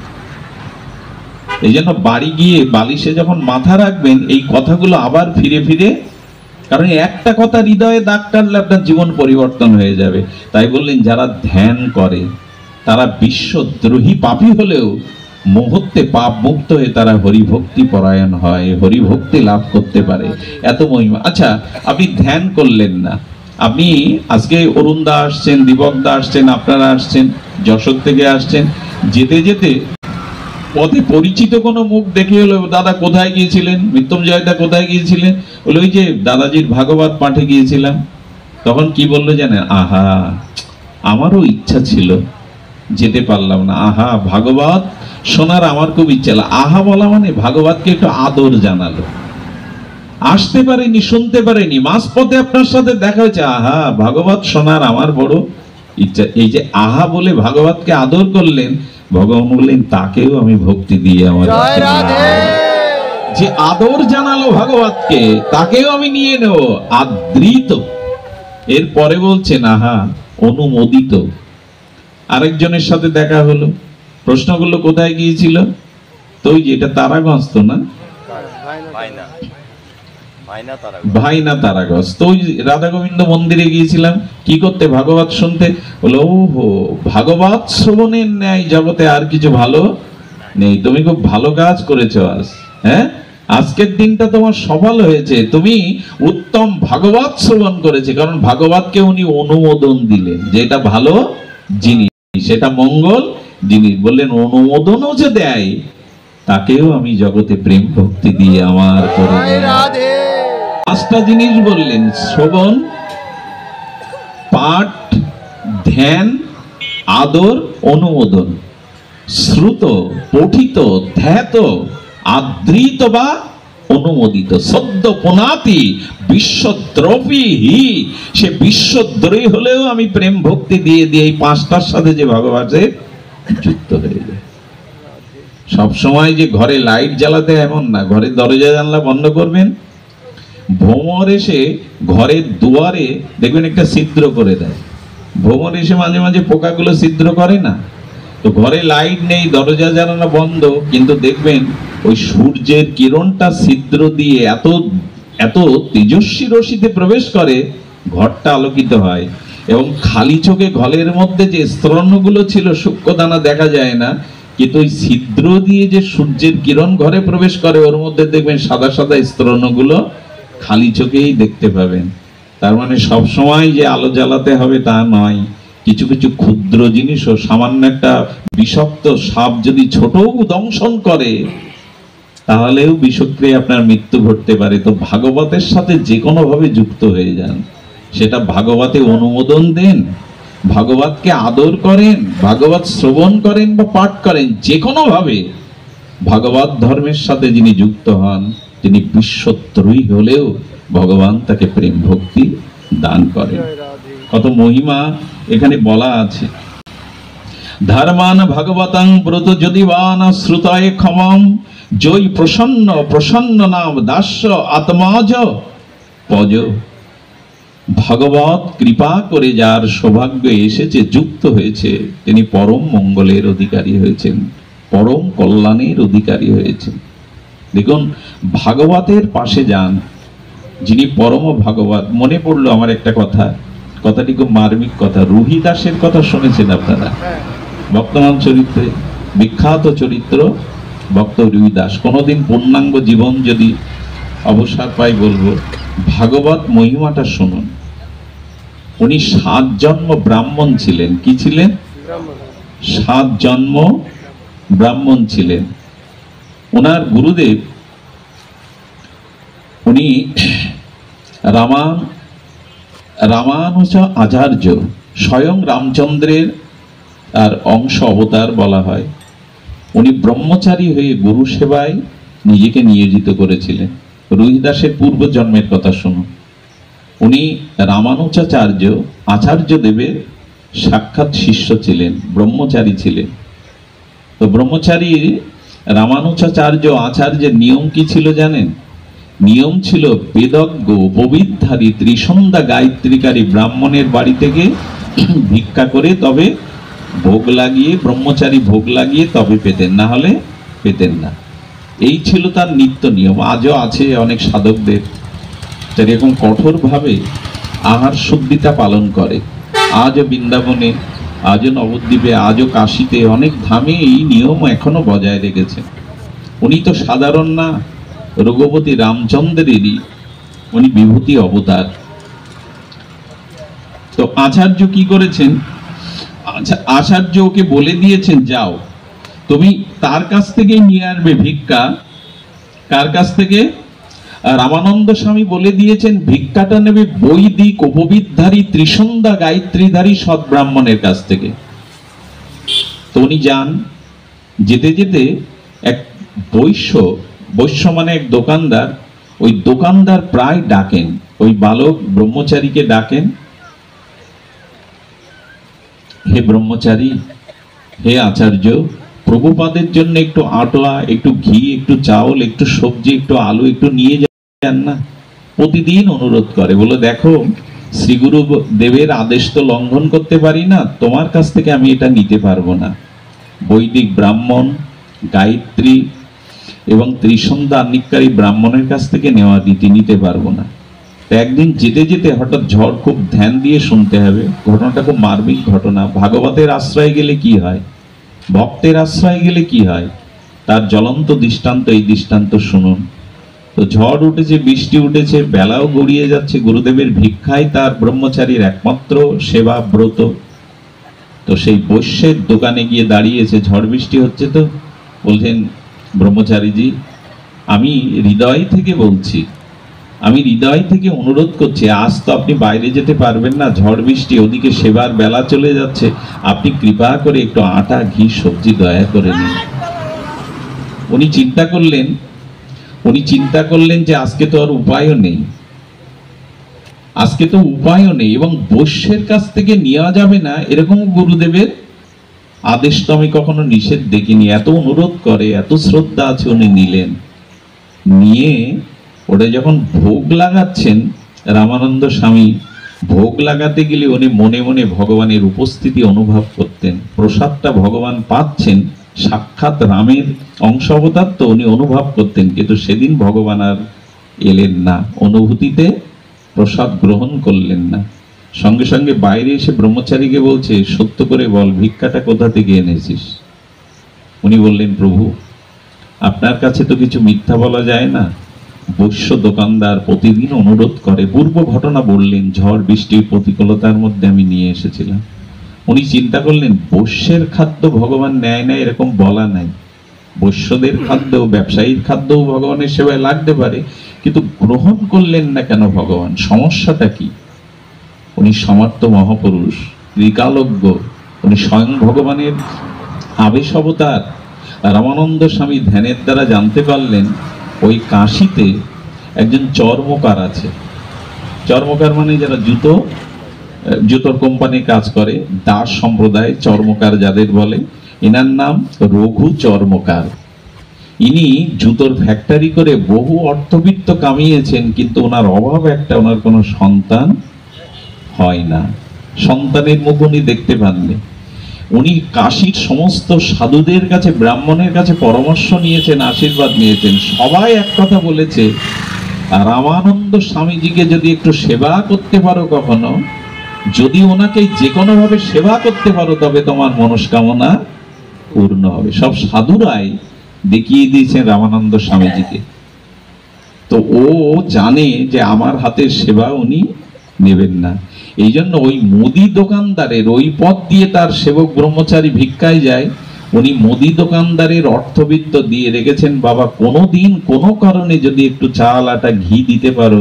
এই জন্য বাড়ি গিয়ে বালিশে যখন মাথা রাখবেন, এই কথাগুলো আবার ফিরে ফিরে, কারণ একটা কথা হৃদয়ে দাগ কাটলে আপনার জীবন পরিবর্তন হয়ে যাবে। তাই বললেন যারা ধ্যান করে তারা বিশ্বদ্রোহী পাপী হলেও মুহূর্তে পাপ মুক্ত হয়ে তারা হরিভক্তি পরায়ণ হয়, হরিভক্তি লাভ করতে পারে। এত মহিমা। আচ্ছা, আপনি ধ্যান করলেন না, আপনি আজকে অরুণ দা আসছেন, দীপক দা আসছেন, আপনারা আসছেন, যশোর থেকে আসছেন, যেতে যেতে পথে পরিচিত কোনো মুখ দেখে হলো, দাদা কোথায় গিয়েছিলেন, মৃত্যুঞ্জয় দা কোথায় গিয়েছিলেন? বলে ওই যে দাদাজির ভাগবত পাঠে গিয়েছিলাম। তখন কি বললো জানেন? আহা, আমারও ইচ্ছা ছিল, যেতে পারলাম না। আহা, ভাগবত শোনার আমার খুব ইচ্ছা। আহা বলা মানে ভাগবতকে একটু আদর জানালো। আসতে পারেনি, শুনতে পারেনি, মাঝপথে আপনার সাথে দেখা হয়েছে, আহা ভাগবত শোনার আমার বড় ইচ্ছা। এই যে আহা বলে ভাগবতকে আদর করলেন, ভগবান বললেন তাকেও আমি ভক্তি দিয়ে আমার যে আদর জানালো ভাগবতকে, তাকেও আমি নিয়ে নেব, আদৃত। এরপরে বলছে না, অনুমোদিত। আরেকজনের সাথে দেখা হলো, প্রশ্ন করলো কোথায় গিয়েছিল, তো ওই যে এটা তারাগঞ্জ তো না, ভাইনা তারাগঞ্জ। তো ওই রাধা গোবিন্দ মন্দিরে গিয়েছিলাম কি করতে, ভাগবত শুনতে। বলো ওহো, ভাগবত শ্রবণের ন্যায় জগতে আর কিছু ভালো নেই, তুমি খুব ভালো কাজ করেছো আজ। হ্যাঁ, আজকের দিনটা তোমার সফল হয়েছে, তুমি উত্তম ভাগবত শ্রবণ করেছে, কারণ ভাগবতকে উনি অনুমোদন দিলেন যে এটা ভালো জিনিস, সেটা মঙ্গল জিনিস। বললেন অনুমোদনও যে দেয়, তাকেও আমি জগতে প্রেম ভক্তি দিয়ে আমার করে। পাঁচটা জিনিস বললেন, শ্রবণ, পাঠ, ধ্যান, আদর, অনুমোদন। শ্রুত, পঠিত, ধ্যাত, আদৃত বা অনুমোদিত। সদ্য পুনাতি বিশ্বদ্রোহী হি, সে বিশ্বদ্রোহী হলেও আমি প্রেম ভক্তি দিয়ে দিয়ে এই পাঁচটার সাথে যে ভগবানের যুক্ত হয়ে যায়। সবসময় যে ঘরে লাইট জ্বালাতে এমন না, ঘরের দরজা জানলা বন্ধ করবেন, ভ্রমর এসে ঘরের দুয়ারে দেখবেন একটা ছিদ্র করে দেয়। ভ্রমর এসে মাঝে মাঝে পোকাগুলো ছিদ্র করে না, তো ঘরে লাইট নেই, দরজা জানালা বন্ধ, কিন্তু দেখবেন ওই সূর্যের কিরণটা ছিদ্র দিয়ে এত এত তেজস্বী রশ্মিতে প্রবেশ করে, ঘরটা আলোকিত হয়। এবং খালি চোখে ঘরের মধ্যে যে স্তরণগুলো ছিল সূক্ষ্মদানা দেখা যায় না, কিন্তু ওই ছিদ্র দিয়ে যে সূর্যের কিরণ ঘরে প্রবেশ করে, ওর মধ্যে দেখবেন সাদা সাদা স্তরণগুলো খালি চোখেই দেখতে পাবেন। তার মানে সব সময় যে আলো জ্বালাতে হবে তা নয়। কিছু কিছু ক্ষুদ্র জিনিসও, সামান্য একটা বিষাক্ত সাপ যদি ছোটও দংশন করে, তাহলেও বিষক্রিয়া আপনার মৃত্যু ঘটতে পারে। তো ভাগবতের সাথে যে কোনো ভাবে যুক্ত হয়ে যান, সেটা ভাগবতে অনুমোদন দেন, ভাগবতকে আদর করেন, ভাগবত শ্রবণ করেন বা পাঠ করেন, যে কোনো ভাবে ভাগবত ধর্মের সাথে যিনি যুক্ত হন, তিনি বিশ্বত্রয়ী হলেও ভগবান তাকে প্রেম ভক্তি দান করেন। কত মহিমা এখানে বলা আছে। ধর্মান ভগবতং ব্রত যদিবান শ্রুতায় ক্ষমম, জয় প্রসন্ন প্রসন্ন নাম দাস্য আত্মাজ পজ। ভগবত কৃপা করে যার সৌভাগ্য এসেছে, যুক্ত হয়েছে, তিনি পরম মঙ্গলের অধিকারী হয়েছেন, পরম কল্যাণের অধিকারী হয়েছেন। দেখুন, ভাগবতের পাশে যান, যিনি পরম ভাগবত। মনে পড়লো আমার একটা কথা, কথাটি খুব মার্মিক কথা। রুহি দাসের কথা শুনেছেন আপনারা? বর্তমান চরিত্রে বিখ্যাত চরিত্র ভক্ত রুহি দাস। কোনোদিন পূর্ণাঙ্গ জীবন যদি অবসর পাই বলবো, ভাগবত মহিমাটা শুনুন। উনি 7 জন্ম ব্রাহ্মণ ছিলেন। কি ছিলেন? 7 জন্ম ব্রাহ্মণ ছিলেন। ওনার গুরুদেব, উনি রামানুজ আচার্য, স্বয়ং রামচন্দ্রের আর অংশ অবতার বলা হয়। উনি ব্রহ্মচারী হয়ে গুরু সেবায় নিজেকে নিয়োজিত করেছিলেন। রুহিদাসের পূর্ব জন্মের কথা শুনুন। উনি রামানুজাচার্য আচার্য দেবের সাক্ষাৎ শিষ্য ছিলেন, ব্রহ্মচারী ছিলেন। তো ব্রহ্মচারী রামানুজাচার্য আচার্যের নিয়ম কি ছিল জানেন? নিয়ম ছিল বেদজ্ঞ পবিত্রধারী ত্রিসন্ধ্যা গায়ত্রীকারী ব্রাহ্মণের বাড়ি থেকে ভিক্ষা করে তবে ভোগ লাগিয়ে, ব্রহ্মচারী ভোগ লাগিয়ে তবে পেতেন, না হলে পেতেন না। এই ছিল তার নিত্য নিয়ম। আজও আছে অনেক সাধকদের এরকম কঠোরভাবে আহার শুদ্ধিতা পালন করে। আজও বৃন্দাবনে, আজও নবদ্বীপে, আজও কাশীতে, অনেক ধামে এই নিয়ম এখনো বজায় রেখেছে। উনি তো সাধারণ না, রঘুপতি রামচন্দ্রেরই উনি বিভূতি অবতার। তো আচার্য কি করেছেন? আচার্য ওকে বলে দিয়েছেন, যাও তুমি তার কাছ থেকেই নিয়ে আসবে ভিক্ষা। কার কাছ থেকে? রামানন্দ স্বামী বলে দিয়েছেন ভিক্ষাটা নেবে বৈদিক উপবিদধারী ত্রিসন্ধ্যা গায়ত্রীধারী সৎ ব্রাহ্মণের কাছ থেকে। তো উনি যান, যেতে যেতে এক বৈশ্য মানে এক দোকানদার, ওই দোকানদার প্রায় ডাকেন, ওই বালক ব্রহ্মচারীকে ডাকেন, হে ব্রহ্মচারী, হে আচার্য, প্রভুপাদের জন্য একটু আটা, একটু ঘি, একটু চাউল, একটু সবজি, একটু আলু একটু নিয়ে যান না? প্রতিদিন অনুরোধ করে, বলে দেখো শ্রী গুরু দেবের আদেশ তো লঙ্ঘন করতে পারি না, তোমার কাছ থেকে আমি এটা নিতে পারবো না। বৈদিক ব্রাহ্মণ, গায়ত্রী এবং ত্রিসন্ধ্যা আহ্নিককারী ব্রাহ্মণের কাছ থেকে নেওয়া রীতি নিতে পারবো না। একদিন যেতে যেতে হঠাৎ ঝড়, খুব ধ্যান দিয়ে শুনতে হবে, ঘটনাটা খুব মার্মিক ঘটনা। ভাগবতের আশ্রয় গেলে কি হয়, ভক্তের আশ্রয় গেলে কি হয়, তার জ্বলন্ত দৃষ্টান্ত, এই দৃষ্টান্ত শুনুন। তো ঝড় উঠেছে, বৃষ্টি উঠেছে, বেলাও গড়িয়ে যাচ্ছে, গুরুদেবের ভিক্ষায় তার ব্রহ্মচারীর একমাত্র সেবা ব্রত। তো সেই বৈশ্যের দোকানে গিয়ে দাঁড়িয়েছে, ঝড় বৃষ্টি হচ্ছে, তো বলছেন ব্রহ্মচারীজি, আমি হৃদয় থেকে বলছি, আমি হৃদয় থেকে অনুরোধ করছি, আজ তো আপনি বাইরে যেতে পারবেন না, ঝড় বৃষ্টি, ওদিকে সেবার বেলা চলে যাচ্ছে, আপনি কৃপা করে একটু আটা, ঘি, সবজি দয়া করে নিন। উনি চিন্তা করলেন যে আজকে তো আর উপায়ও নেই, আজকে তো উপায়ও নেই, এবং বৈশ্যের কাছ থেকে নেওয়া যাবে না এরকম গুরুদেবের আদেশ তো আমি কখনো নিষেধ দেখিনি। এত অনুরোধ করে, এত শ্রদ্ধা আছে, উনি নিলেন। নিয়ে ওটা যখন ভোগ লাগাচ্ছেন, রামানন্দ স্বামী ভোগ লাগাতে গেলে উনি মনে মনে ভগবানের উপস্থিতি অনুভব করতেন। প্রসাদটা ভগবান পাচ্ছেন, সাক্ষাৎ রামের অংশ অবতার তো, উনি অনুভব করতেন, কিন্তু সেদিন ভগবান আর এলেন না, অনুভূতিতে প্রসাদ গ্রহণ করলেন না। সঙ্গে সঙ্গে বাইরে এসে ব্রহ্মচারীকে বলছে, সত্য করে বল, ভিক্ষাটা কোথা থেকে এনেছিস? উনি বললেন, প্রভু আপনার কাছে তো কিছু মিথ্যা বলা যায় না। বৈশ্য দোকানদার প্রতিদিন অনুরোধ করে, পূর্ব ঘটনা বললেন, ঝড় বৃষ্টির প্রতিকূলতার মধ্যে আমি নিয়ে এসেছিলাম। উনি চিন্তা করলেন, বৈশ্যের খাদ্য ভগবান নেয় না এরকম বলা নাই, বৈশ্যদের খাদ্য, ব্যবসায়ীর খাদ্যও ভগবানের সেবায় লাগতে পারে, কিন্তু গ্রহণ করলেন না কেন ভগবান, সমস্যাটা কি? উনি সমর্থ মহাপুরুষ, ত্রিকালজ্ঞ, উনি স্বয়ং ভগবানের আবেশ অবতার। রামানন্দ স্বামী ধ্যানের দ্বারা জানতে পারলেন, ওই কাশীতে একজন চর্মকার আছে। চর্মকার মানে যারা জুতোর কোম্পানি কাজ করে, দাস সম্প্রদায় চর্মকার যাদের বলে, এনার নাম রঘু চর্মকার। ইনি জুতোর ফ্যাক্টরি করে বহু অর্থবিত্ত কামিয়েছেন, কিন্তু ওনার অভাব একটা, ওনার কোনো সন্তান হয় না, সন্তানের মুখ উনি দেখতে পাননি। উনি কাশীর সমস্ত সাধুদের কাছে, ব্রাহ্মণের কাছে পরামর্শ নিয়েছেন, আশীর্বাদ নিয়েছেন, সবাই এক কথা বলেছে, রামানন্দ স্বামীজিকে যদি একটু সেবা করতে পারো কখনো, যদি ওনাকে যে কোনো ভাবে সেবা করতে পারো, তবে তোমার মনস্কামনা পূর্ণ হবে। সব সাধুরাই দেখিয়ে দিয়েছেন রামানন্দ স্বামীজিকে। তো ও জানে যে আমার হাতের সেবা উনি নেবেন না, এই জন্য ওই মুদি দোকানদারের ওই পথ দিয়ে তার সেবক ব্রহ্মচারী ভিক্ষায় যায়, উনি মুদি দোকানদারের অর্থবিত্ত দিয়ে রেখেছেন, বাবা কোনোদিন কোনো কারণে যদি একটু চাল, আটা, ঘি দিতে পারো,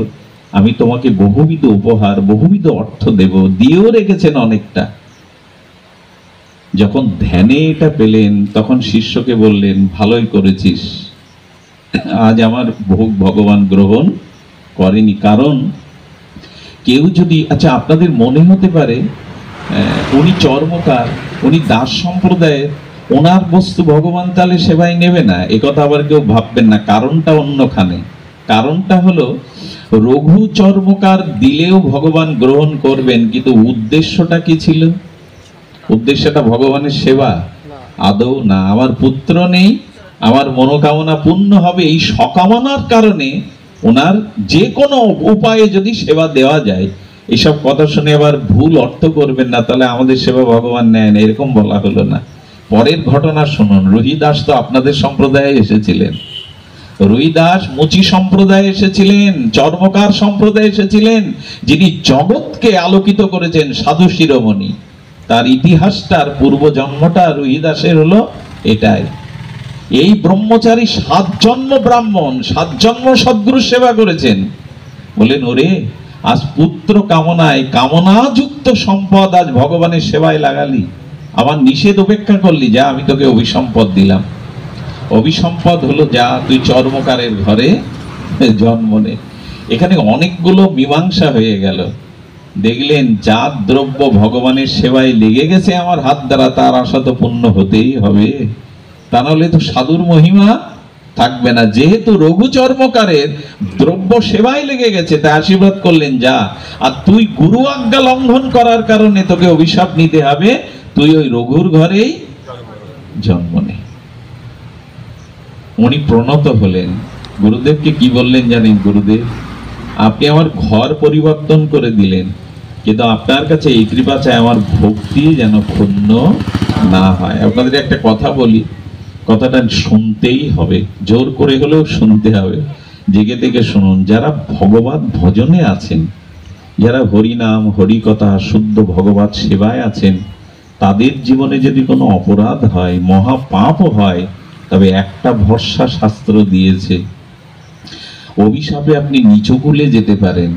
আমি তোমাকে বহুবিধ উপহার, বহুবিধ অর্থ দেব, দিয়েও রেখেছেন অনেকটা। যখন ধ্যানে এটা পেলেন, তখন শিষ্যকে বললেন, ভালোই করেছিস, আজ আমার ভোগ ভগবান গ্রহণ করেনি। কারণ কেউ যদি, আচ্ছা আপনাদের মনে হতে পারে উনি চর্মকার, উনি দাস সম্প্রদায়ের, ওনার বস্তু ভগবান তাহলে সেবায় নেবে না, একথা আবার কেউ ভাববেন না। কারণটা অন্যখানে। কারণটা হলো, রঘু চর্মকার দিলেও ভগবান গ্রহণ করবেন, কিন্তু উদ্দেশ্যটা কি ছিল? উদ্দেশ্যটা ভগবানের সেবা আদৌ না। আমার পুত্র নেই, আমার মনোকামনা পূর্ণ হবে, এই সকামনার কারণে ওনার যে কোনো উপায়ে যদি সেবা দেওয়া যায়, এসব কথা শুনে আবার ভুল অর্থ করবেন না, তাহলে আমাদের সেবা ভগবান নেয় না, এরকম বলা হলো না। পরের ঘটনা শুনুন। রুহিদাস তো আপনাদের সম্প্রদায়ে এসেছিলেন, রুহিদাস মুচি সম্প্রদায়ে এসেছিলেন, চর্মকার সম্প্রদায়ে এসেছিলেন, যিনি জগৎকে আলোকিত করেছেন, সাধু শিরোমণি। তার ইতিহাসটার পূর্ব জন্মটা রুহিদাসের হলো এটাই। এই ব্রহ্মচারী 7 জন্ম ব্রাহ্মণ, 7 জন্ম সদ্গুরু সেবা করেছেন। বলেন, ওরে আজ পুত্র কামনায়, কামনাযুক্ত সম্পদ আজ ভগবানের সেবায় লাগালি, আমার নিষেধ উপেক্ষা করলি, যা আমি তোকে অভিসম্পদ দিলাম। অভিসম্পদ হলো, যা তুই চর্মকারের ঘরে জন্ম নে। এখানে অনেকগুলো মীমাংসা হয়ে গেল। দেখলেন, যার দ্রব্য ভগবানের সেবায় লেগে গেছে আমার হাত দ্বারা, তার আশা তো পূর্ণ হতেই হবে। তা নাহলে তো সাধুর মহিমা থাকবে না। যেহেতু রঘু চর্মকারের দ্রব্য সেবায় লেগে গেছে, তাই আশীর্বাদ করলেন যা, আর তুই গুরু আজ্ঞা লঙ্ঘন করার কারণে তোকে অভিশাপ নিতে হবে, তুই ওই রঘুর ঘরেই জন্ম নে। উনি প্রণত হলেন, গুরুদেবকে কি বললেন জানেন? গুরুদেব, আপনি আমার ঘর পরিবর্তন করে দিলেন, কিন্তু আপনার কাছে এই কৃপা চাই আমার ভক্তি যেন ক্ষুণ্ণ না হয়। আপনাদের একটা কথা বলি, কথাটা শুনতেই হবে, জোর করে হলেও শুনতে হবে, জেগে থেকে শুনুন। যারা ভগবত ভজনে আছেন, যারা হরিনাম হরিকথা শুদ্ধ ভগবত সেবায় আছেন, তাদের জীবনে যদি কোনো অপরাধ হয়, মহাপাপও হয়, তবে একটা ভরসা শাস্ত্র দিয়েছে, অভিশাপে আপনি নিচকুলে যেতে পারেন,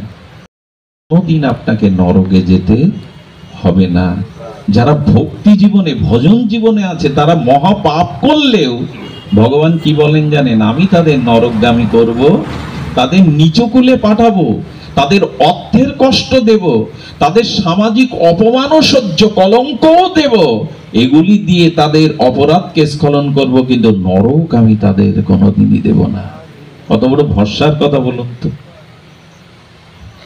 কোনদিন আপনাকে নরকে যেতে হবে না। যারা ভক্তি জীবনে ভজন জীবনে আছে, তারা মহাপাপ করলেও ভগবান কি বলেন জানেন? আমি তাদের নরকগামী করব, তাদের নিচকুলে পাঠাবো, তাদের অর্থের কষ্ট দেব, তাদের সামাজিক অপমানও সহ্য, কলঙ্কও দেব, এগুলি দিয়ে তাদের অপরাধকে স্খলন করব, কিন্তু নরক আমি তাদের কোনোদিনই দেব না। কত বড় ভরসার কথা বলুন তো।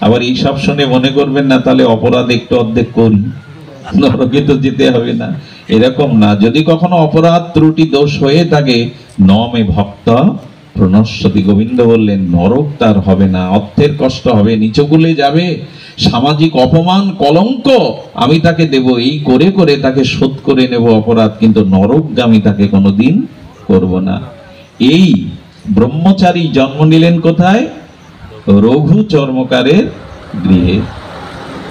আবার এই সব শুনে মনে করবেন না তাহলে অপরাধ একটু অর্ধেক করি, নরকে তো যেতে হবে না, এরকম না। যদি কখনো অপরাধ ত্রুটি দোষ হয়ে থাকে, নমে ভক্ত প্রণশ্যতি, গোবিন্দ বললেন নরক তার হবে না, অর্থের কষ্ট হবে, নিচকুলে যাবে, সামাজিক অপমান কলঙ্ক আমি তাকে দেব, এই করে করে তাকে শোধ করে নেব অপরাধ, কিন্তু নরকগামী তাকে কোনোদিন করব না। এই ব্রহ্মচারী জন্ম নিলেন কোথায়? রঘু চর্মকারের গৃহে।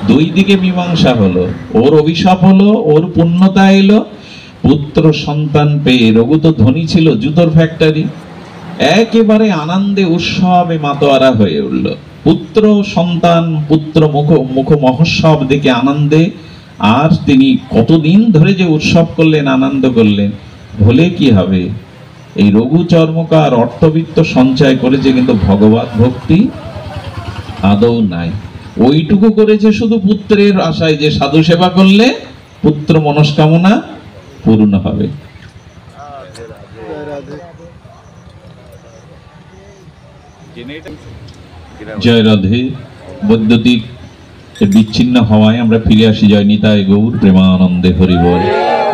দুই দিকে মীমাংসা হলো, ওর অভিশাপ হলো, ওর পুণ্যতা এলো, পুত্র সন্তান পেয়ে রঘু তো ধনী ছিল, জুতোর ফ্যাক্টরি, একেবারে আনন্দে উৎসবে মাতোয়ারা হয়ে উঠল। পুত্র সন্তান, পুত্র মুখ মহোৎসব দেখে আনন্দে, আর তিনি কতদিন ধরে যে উৎসব করলেন, আনন্দ করলেন, হলে কি হবে? এই রঘু চর্মকার অর্থবিত্ত সঞ্চয় করেছে, কিন্তু ভগবত ভক্তি আদৌ নাই। ওইটুকু করেছে শুধু পুত্রের আশায়, যে সাধু সেবা করলে পুত্র মনস্কামনা পূর্ণ হবে। জয় রাধে। বৈদ্যুতিক বিচ্ছিন্ন হওয়ায় আমরা ফিরে আসি। জয় নিতাই গৌর প্রেমানন্দে হরি বল।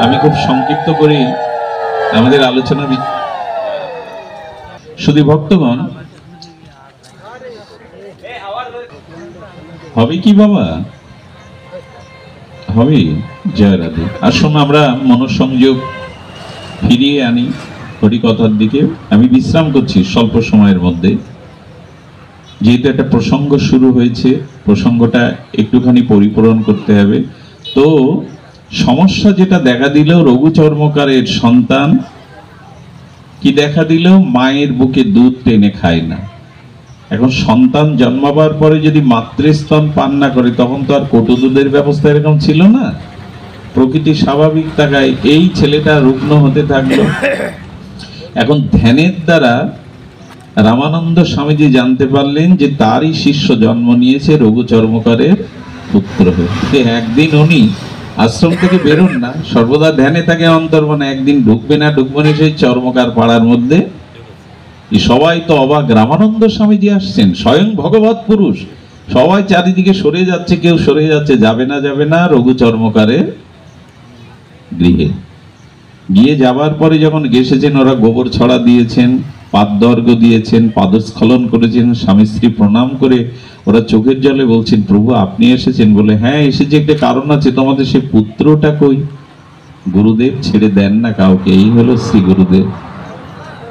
আমি খুব সংক্ষিপ্ত করে আমাদের আলোচনা, শুধু ভক্তগণ, হবে কি বাবা? হবে। জয় রাধে। আসুন আমরা মনোসংযোগ ফিরিয়ে আনি হরিকথার দিকে। আমি বিশ্রাম করছি স্বল্প সময়ের মধ্যে, যেহেতু একটা প্রসঙ্গ শুরু হয়েছে, প্রসঙ্গটা একটুখানি পরিপূরণ করতে হবে। তো সমস্যা যেটা দেখা দিল, রঘু চর্মকারের সন্তান কি দেখা দিল? মায়ের বুকে দুধ টেনে খায় না। এখন সন্তান জন্মাবার পরে যদি মাতৃস্তন পান না করে, তখন তো আর কটু দুধের ব্যবস্থা এরকম ছিল না। প্রকৃতি স্বাভাবিক থাকায় এই ছেলেটা রুগ্ন হতে থাকলো। এখন ধ্যানের দ্বারা রামানন্দ স্বামীজি জানতে পারলেন যে তারই শিষ্য জন্ম নিয়েছে রঘু চর্মকারের পুত্র হয়ে। একদিন উনি আশ্রম থেকে বেরোন না, সর্বদা ধ্যানে থাকে অন্তর্মনে, একদিন ঢুকবে না সেই চর্মকার পাড়ার মধ্যে। সবাই তো অবাক, রামানন্দ স্বামীজি আসছেন, স্বয়ং ভগবত পুরুষ, সবাই চারিদিকে সরে যাচ্ছে, কেউ সরে যাচ্ছে, যাবে না রঘু চর্মকারের গৃহে। গিয়ে যাবার পরে যখন গেছেন, ওরা গোবর ছড়া দিয়েছেন, পাদদর্ঘ দিয়েছেন, পাদস্খলন করেছেন, স্বামী স্ত্রী প্রণাম করে ওরা চোখের জলে বলছেন, প্রভু আপনি এসেছেন? বলে হ্যাঁ এসেছি, একটা কারণ আছে, তোমাদের সে পুত্রটা কই? গুরুদেব ছেড়ে দেন না কাউকে, এই হলো শ্রী গুরুদেব।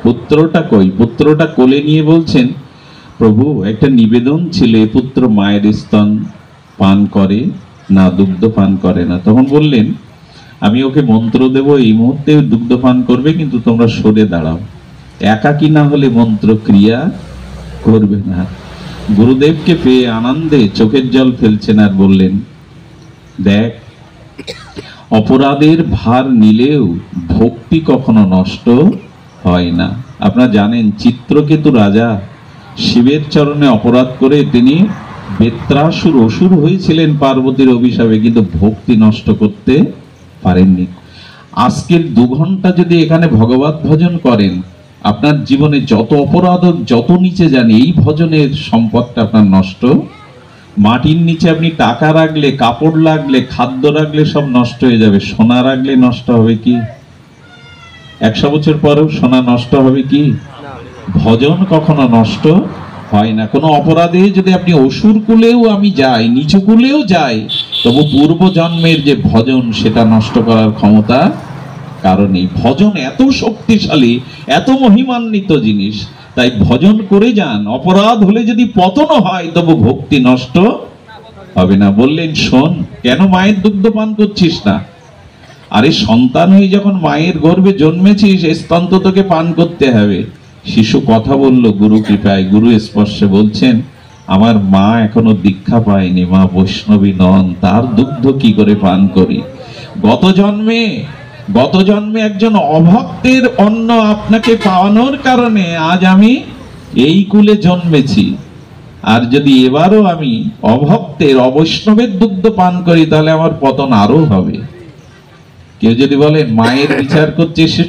পুত্রটা কই? পুত্রটা কোলে নিয়ে বলছেন, প্রভু একটা নিবেদন ছিল, এ পুত্র মায়ের স্তন পান করে না, দুগ্ধ পান করে না। তখন বললেন, আমি ওকে মন্ত্র দেব, এই মুহূর্তে দুগ্ধ পান করবে, কিন্তু তোমরা সরে দাঁড়াও, একাকী না হলে মন্ত্র ক্রিয়া করবে না। গুরুদেবকে পেয়ে আনন্দে চোখের জল ফেলছেন, আর বললেন, দেখ অপরাধের ভার নিলেও ভক্তি কখনো নষ্ট হয় না। আপনারা জানেন চিত্রকেতু রাজা শিবের চরণে অপরাধ করে তিনি বেত্রাসুর অসুর হয়েছিলেন পার্বতীর অভিশাপে, কিন্তু ভক্তি নষ্ট করতে পারেননি। আজকের 2 ঘন্টা যদি এখানে ভগবত ভজন করেন, আপনার জীবনে যত অপরাধ হোক, যত নিচে যান, এই ভজনের সম্পদটা আপনার নষ্ট। মাটির নিচে আপনি টাকা রাখলে, কাপড় রাখলে, খাদ্য রাখলে সব নষ্ট হয়ে যাবে, সোনা রাখলে নষ্ট হবে কি? 100 বছর পরেও সোনা নষ্ট হবে কি? ভজন কখনো নষ্ট হয় না। কোনো অপরাধে যদি আপনি অসুর কুলেও আমি যাই, নিচু কুলেও যাই, তবু পূর্ব জন্মের যে ভজন সেটা নষ্ট করার ক্ষমতা কারণ এই ভজন এত শক্তিশালী, এত মহিমান্বিত জিনিস। তাই ভজন করে যান, অপরাধ হলে যদি পতনও হয় তবু ভক্তি নষ্ট হবে না। বললেন, শোন, কেন মায়ের দুগ্ধ পান করছিস না? আরে সন্তান হয়ে যখন মায়ের গর্ভে জন্মেছিস, স্তন তো তোকে পান করতে হবে। শিশু কথা বলল গুরু কৃপায়, গুরু স্পর্শে বলছেন, আমার মা এখনো দীক্ষা পায়নি, মা বৈষ্ণবী নন, তার দুগ্ধ কি করে পান করি? গত জন্মে একজন অভক্তের অন্ন আপনাকে পাওয়ানোর কারণে আজ আমি এই কুলে জন্মেছি। আর যদি এবারও আমি অভক্তের, অবৈষ্ণবের দুগ্ধ পান করি, তাহলে আমার পতন আরো হবে। কেউ যদি বলেন মায়ের বিচার করছে, সে